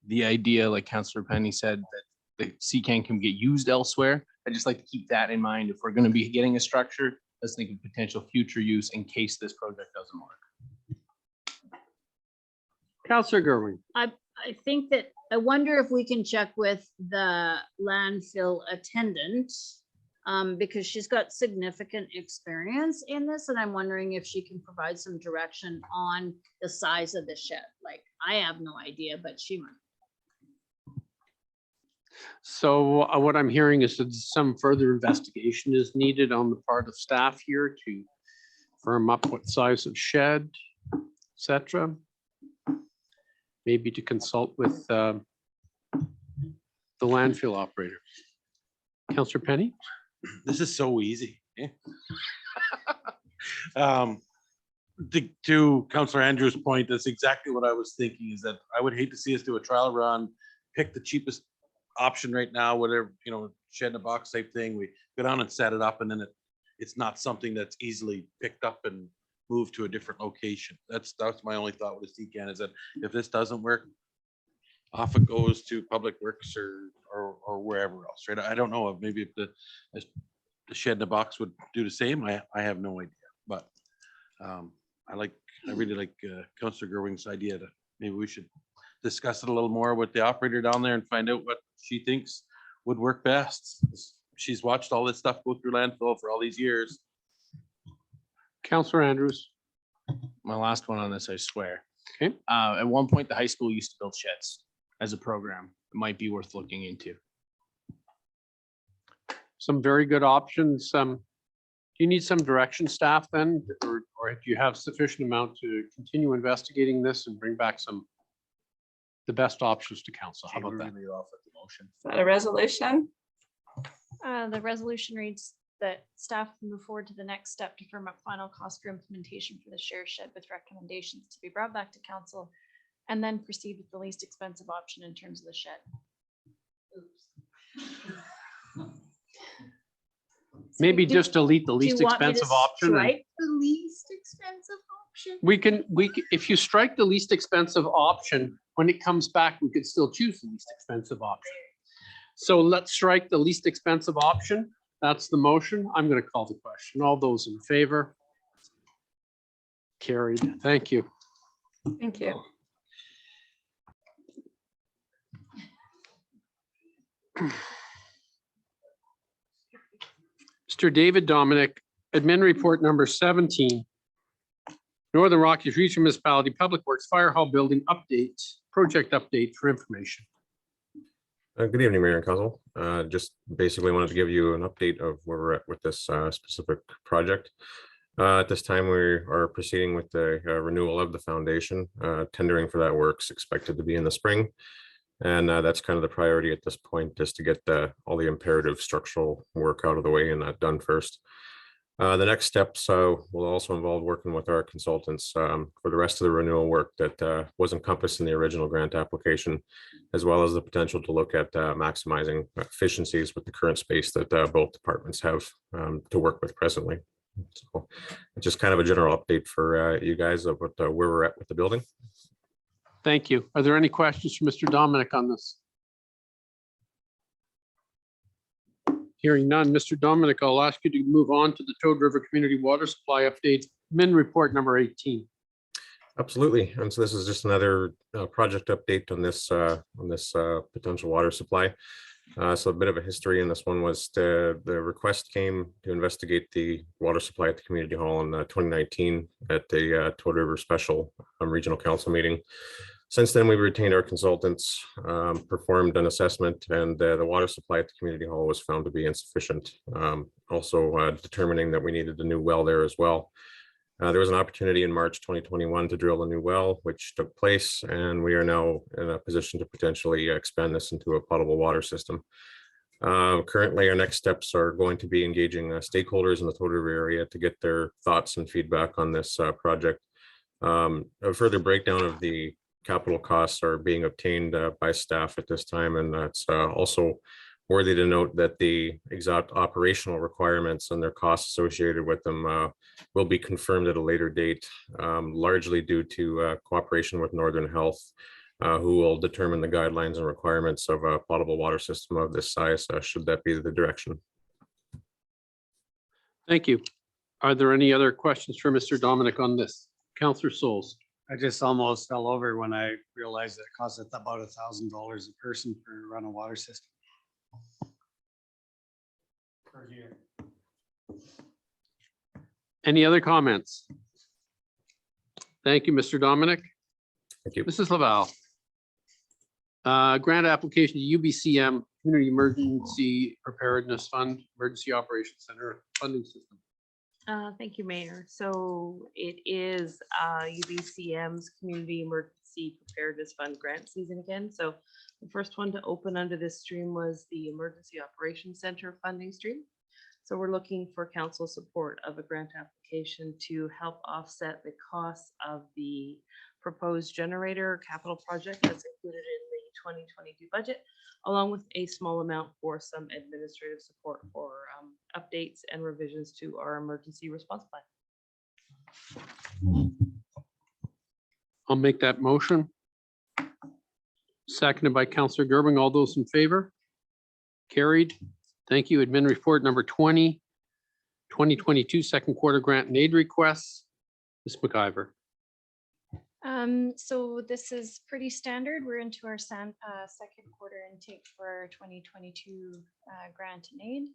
the idea, like Councillor Penny said, that the CCAN can get used elsewhere. I just like to keep that in mind. If we're going to be getting a structure, let's think of potential future use in case this project doesn't work. Counselor Gerwin. I think that, I wonder if we can check with the landfill attendant because she's got significant experience in this, and I'm wondering if she can provide some direction on the size of the shed. Like, I have no idea, but she might. So what I'm hearing is that some further investigation is needed on the part of staff here to firm up what size of shed, et cetera. Maybe to consult with the landfill operator. Councillor Penny? This is so easy. eh? To Councillor Andrews' point, that's exactly what I was thinking, is that I would hate to see us do a trial run, pick the cheapest option right now, whatever, shed in a box type thing. We go down and set it up, and then it's not something that's easily picked up and moved to a different location. That's my only thought with the CCAN, is that if this doesn't work, off it goes to Public Works or wherever else, right? I don't know, maybe if the shed in a box would do the same. I have no idea, but I really like Councillor Gerwing's idea that maybe we should discuss it a little more with the operator down there and find out what she thinks would work best. She's watched all this stuff go through landfill for all these years. Councillor Andrews? My last one on this, I swear. Okay. At one point, the high school used to build sheds as a program. It might be worth looking into. Some very good options. Do you need some direction, staff, then, or do you have sufficient amount to continue investigating this and bring back the best options to council? How about that? Is that a resolution? The resolution reads that staff move forward to the next step to firm up final cost for implementation for the share shed with recommendations to be brought back to council, and then proceed with the least expensive option in terms of the shed. Maybe just delete the Do you least want me to expensive option. And strike the least expensive option? we can, if you strike the least expensive option, when it comes back, we could still choose the least expensive option. So let's strike the least expensive option. That's the motion. I'm going to call the question. All those in favor? Carried. Thank you. Thank you. Mr. David Dominic, admin report number 17. Northern Rockies Regional Municipality Public Works Fire Hall Building update, project update for information. Good evening, Mayor and Council. Just basically wanted to give you an update of where we're at with this specific project. At this time, we are proceeding with the renewal of the foundation. Tendering for that work's expected to be in the spring. And that's kind of the priority at this point, just to get all the imperative structural work out of the way and that done first. The next steps will also involve working with our consultants for the rest of the renewal work that was encompassed in the original grant application, as well as the potential to look at maximizing efficiencies with the current space that both departments have to work with presently. So just kind of a general update for you guys of where we're at with the building. Thank you. Are there any questions for Mr. Dominic on this? Hearing none, Mr. Dominic, I'll ask you to move on to the Toad River Community Water Supply Update, min report number 18. Absolutely. And so this is just another project update on this potential water supply. So a bit of a history in this one was the request came to investigate the water supply at the community hall in 2019 at the Toad River Special Regional Council meeting. Since then, we've retained our consultants, performed an assessment, and the water supply at the community hall was found to be insufficient. Also determining that we needed a new well there as well. There was an opportunity in March 2021 to drill a new well, which took place, and we are now in a position to potentially expand this into a potable water system. Currently, our next steps are going to be engaging stakeholders in the Toad River area to get their thoughts and feedback on this project. A further breakdown of the capital costs are being obtained by staff at this time, and that's also worthy to note that the exact operational requirements and their costs associated with them will be confirmed at a later date, largely due to cooperation with Northern Health, who will determine the guidelines and requirements of a potable water system of this size, should that be the direction. Thank you. Are there any other questions for Mr. Dominic on this? Councillor Souls. I just almost fell over when I realized that it costs about $1,000 a person to run a water system. Any other comments? Thank you, Mr. Dominic. Thank you. Mrs. Laval. Grant application to UBCM, Community Emergency Preparedness Fund, Emergency Operations Center funding system. Thank you, Mayor. So it is UBCM's Community Emergency Preparedness Fund grant season again. So the first one to open under this stream was the Emergency Operations Center funding stream. So we're looking for council support of a grant application to help offset the costs of the proposed generator capital project that's included in the 2022 budget, along with a small amount for some administrative support for updates and revisions to our emergency response plan. I'll make that motion. Seconded by Councillor Gerbing. All those in favor? Carried. Thank you. Admin report number 20, 2022 second quarter grant and aid requests. Ms. McIver. So this is pretty standard. We're into our second quarter intake for 2022 grant and aid.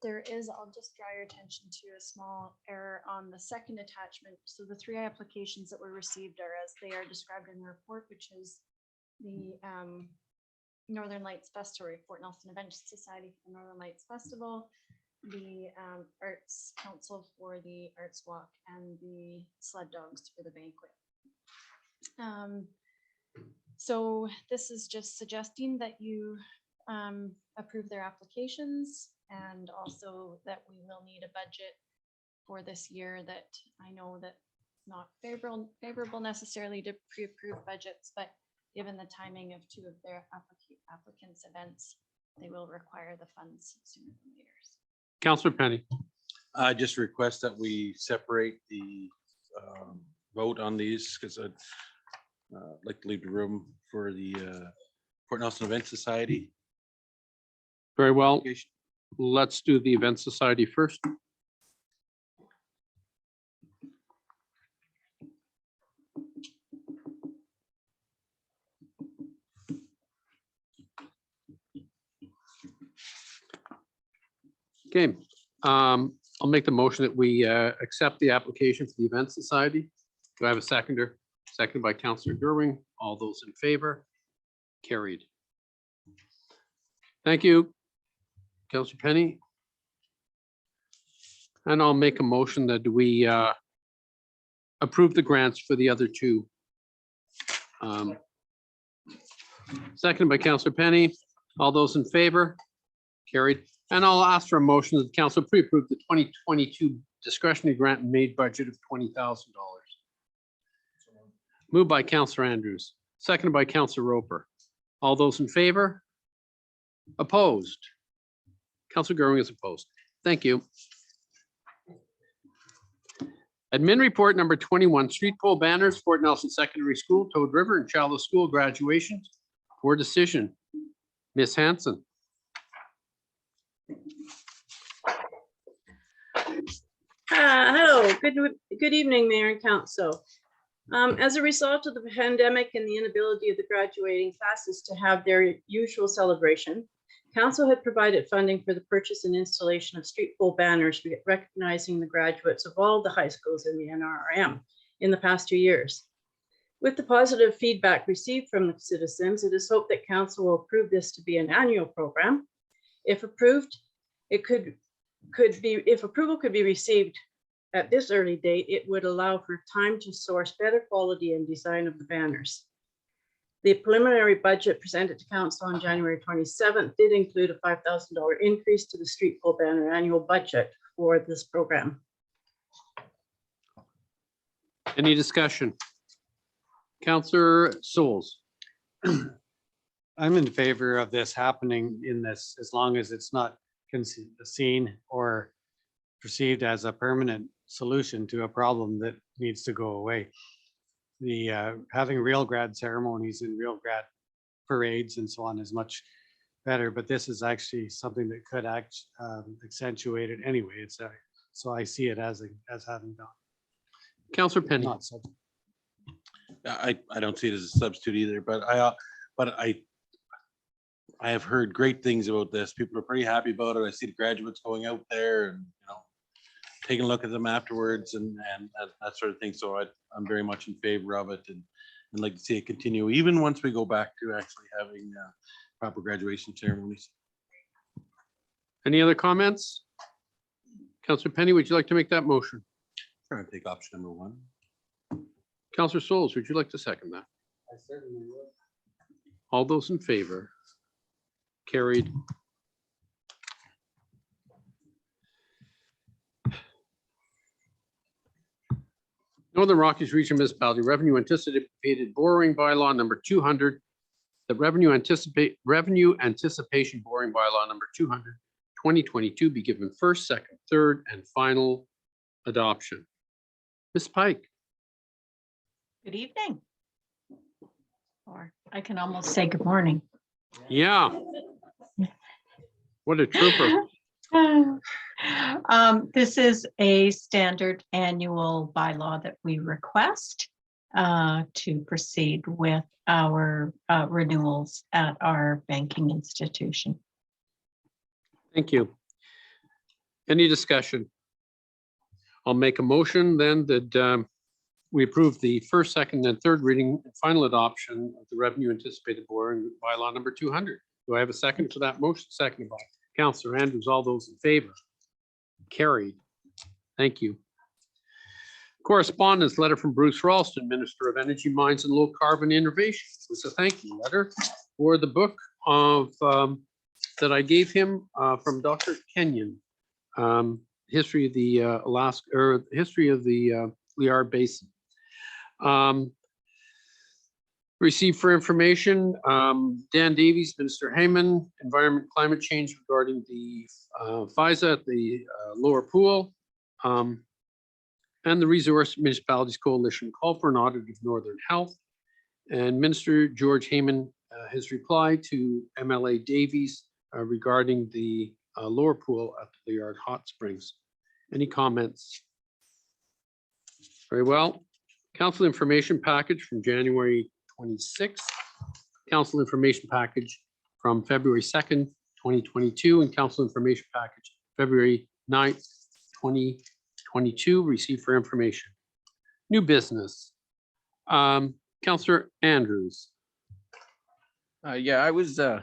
There is, I'll just draw your attention to a small error on the second attachment. So the 3 applications that were received are as they are described in the report, which is the Northern Lights Festival, Fort Nelson Adventure Society for the Northern Lights Festival, the Arts Council for the Arts Walk, and the Sled Dogs for the banquet. So this is just suggesting that you approve their applications, and also that we will need a budget for this year that I know that not favorable necessarily to pre-approve budgets, but given the timing of 2 of their applicants' events, they will require the funds sooner than later. Councillor Penny. I just request that we separate the vote on these because I'd like to leave the room for the Fort Nelson Event Society. Very well. Let's do the Event Society first. Okay, I'll make the motion that we accept the application for the Event Society. Do I have a seconder? Seconded by Councillor Gerwing. All those in favor? Carried. Thank you, Councillor Penny. And I'll make a motion that we approve the grants for the other 2. Seconded by Councillor Penny. All those in favor? Carried. And I'll ask for a motion that the council pre-approve the 2022 discretionary grant and made budget of $20,000. Moved by Councillor Andrews, seconded by Councillor Roper. All those in favor? Opposed? Councillor Goering is opposed. Thank you. Admin report number 21, street pole banners, Fort Nelson Secondary School, Toad River and Shallow School graduations for decision. Ms. Hanson. Hello, good evening, Mayor and Council. As a result of the pandemic and the inability of the graduating classes to have their usual celebration, Council had provided funding for the purchase and installation of street pole banners recognizing the graduates of all the high schools in the NRM in the past 2 years. With the positive feedback received from the citizens, it is hoped that Council will approve this to be an annual program. If approved, if approval could be received at this early date, it would allow for time to source better quality and design of the banners. The preliminary budget presented to Council on January 27th did include a $5,000 increase to the street pole banner annual budget for this program. Any discussion? Councillor Souls. I'm in favor of this happening in this, as long as it's not seen or perceived as a permanent solution to a problem that needs to go away. The having real grad ceremonies and real grad parades and so on is much better, but this is actually something that could accentuate it anyway. It's so I see it as having done. Councillor Penny. Not so. I don't see it as a substitute either, but I have heard great things about this. People are pretty happy about it. I see the graduates going out there and, taking a look at them afterwards and that sort of thing. So I'm very much in favor of it and like to see it continue, even once we go back to actually having proper graduation ceremonies. Any other comments? Councillor Penny, would you like to make that motion? Trying to take option number 1. Councillor Souls, would you like to second that? I certainly would. All those in favor? Carried. Northern Rockies Region Municipality Revenue Anticipated Borrowing Bylaw number 200. The Revenue Anticipation Borrowing Bylaw number 200, 2022 be given first, second, third, and final adoption. Ms. Pike. Good evening. Or I can almost say good morning. Yeah. What a trooper. This is a standard annual bylaw that we request to proceed with our renewals at our banking institution. Thank you. Any discussion? I'll make a motion then that we approve the first, second, and third reading and final adoption of the Revenue Anticipated Borrowing Bylaw number 200. Do I have a second to that motion? Seconded by Councillor Andrews. All those in favor? Carried. Thank you. Correspondence letter from Bruce Ralston, Minister of Energy, Mines and Low Carbon Innovation. It's a thank you letter for the book of that I gave him from Dr. Kenyon, history of the Alaska or history of the Liard Basin. Received for information, Dan Davies, Minister Heyman, Environment Climate Change regarding the FISA at the lower pool, and the Resource Municipalities Coalition call for an audit of Northern Health. And Minister George Heyman, his reply to MLA Davies regarding the lower pool at the Liard Hot Springs. Any comments? Very well. Council information package from January 26th, council information package from February 2nd, 2022, and council information package February 9th, 2022, received for information. New business. Councillor Andrews. Yeah, I was, it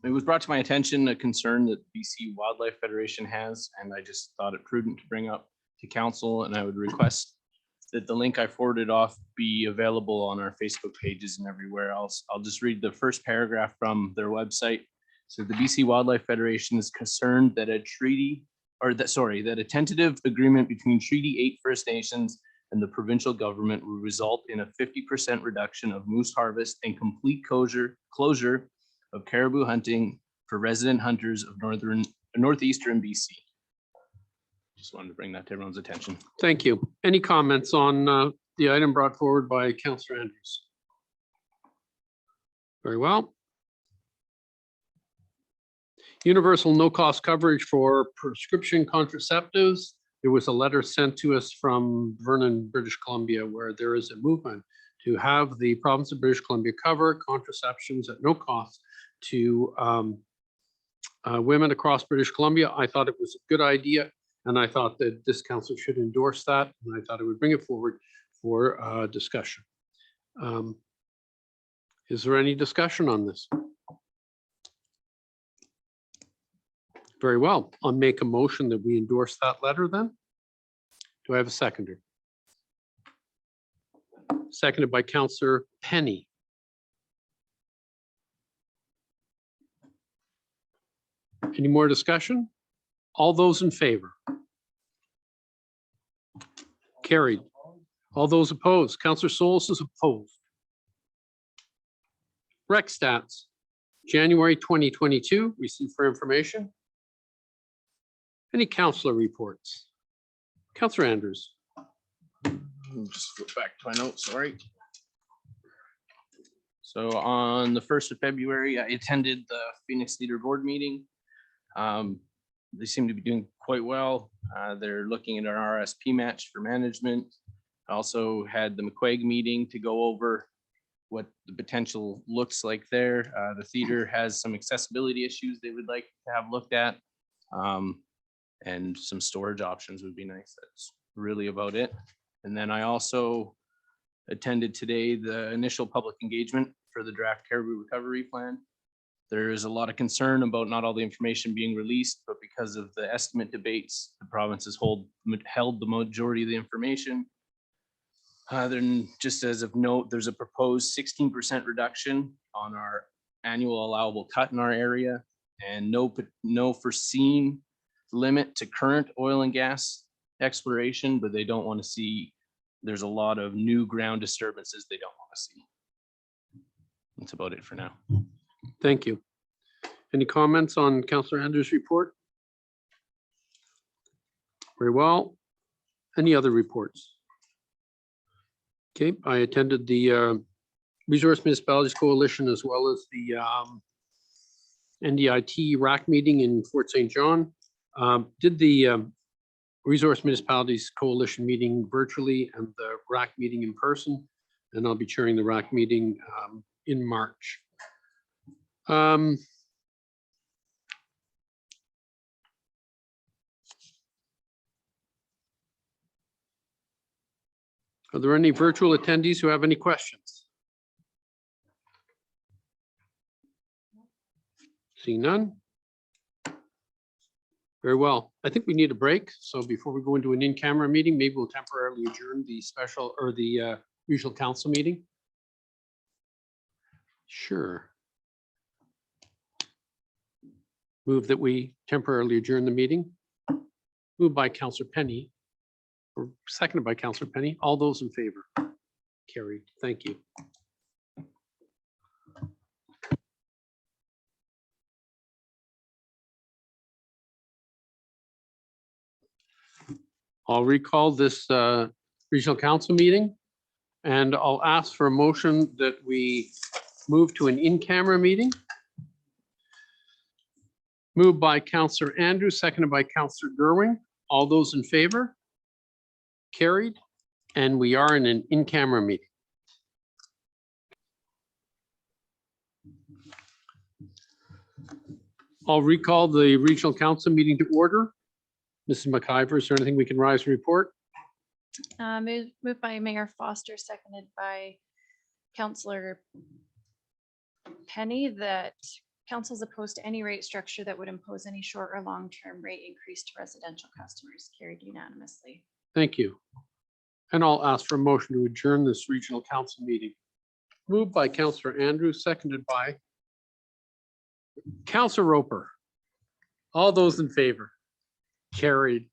was brought to my attention a concern that BC Wildlife Federation has, and I just thought it prudent to bring up to council, and I would request that the link I forwarded off be available on our Facebook pages and everywhere else. I'll just read the first paragraph from their website. So the BC Wildlife Federation is concerned that that a tentative agreement between Treaty 8 First Nations and the provincial government will result in a 50% reduction of moose harvest and complete closure of caribou hunting for resident hunters of northeastern BC. Just wanted to bring that to everyone's attention. Thank you. Any comments on the item brought forward by Councillor Andrews? Very well. Universal no-cost coverage for prescription contraceptives. There was a letter sent to us from Vernon, British Columbia, where there is a movement to have the province of British Columbia cover contraceptions at no cost to women across British Columbia. I thought it was a good idea, and I thought that this council should endorse that, and I thought it would bring it forward for discussion. Is there any discussion on this? Very well. I'll make a motion that we endorse that letter then. Do I have a seconder? Seconded by Councillor Penny. Any more discussion? All those in favor? Carried. All those opposed? Councillor Solis is opposed. Rec stats, January 2022, received for information. Any councillor reports? Councillor Andrews. Just flip back to my notes, sorry. So on the 1st of February, I attended the Phoenix Leader Board meeting. They seem to be doing quite well. They're looking at an RSP match for management. I also had the McQuaig meeting to go over what the potential looks like there. The theater has some accessibility issues they would like to have looked at. And some storage options would be nice. That's really about it. And then I also attended today the initial public engagement for the draft Caribou recovery plan. There is a lot of concern about not all the information being released, but because of the estimate debates, the province has held the majority of the information. Then just as of note, there's a proposed 16% reduction on our annual allowable cut in our area and no foreseen limit to current oil and gas exploration, but they don't want to see, there's a lot of new ground disturbances they don't want to see. That's about it for now. Thank you. Any comments on Councillor Andrews' report? Very well. Any other reports? Okay, I attended the Resource Municipalities Coalition as well as the NDIT RAC meeting in Fort St. John. Did the Resource Municipalities Coalition meeting virtually and the RAC meeting in person, and I'll be chairing the RAC meeting in March. Are there any virtual attendees who have any questions? Seeing none. Very well. I think we need a break. So before we go into an in-camera meeting, maybe we'll temporarily adjourn the special or the regional council meeting. Sure. Move that we temporarily adjourn the meeting. Moved by Councillor Penny, or seconded by Councillor Penny. All those in favor? Carried. Thank you. I'll recall this regional council meeting, and I'll ask for a motion that we move to an in-camera meeting. Moved by Councillor Andrews, seconded by Councillor Gerwing. All those in favor? Carried. And we are in an in-camera meeting. I'll recall the regional council meeting to order. Mrs. McIver, is there anything we can rise and report? Moved by Mayor Foster, seconded by Councillor Penny, that council is opposed to any rate structure that would impose any short or long-term rate increase to residential customers. Carried unanimously. Thank you. And I'll ask for a motion to adjourn this regional council meeting. Moved by Councillor Andrews, seconded by Councillor Roper. All those in favor? Carried.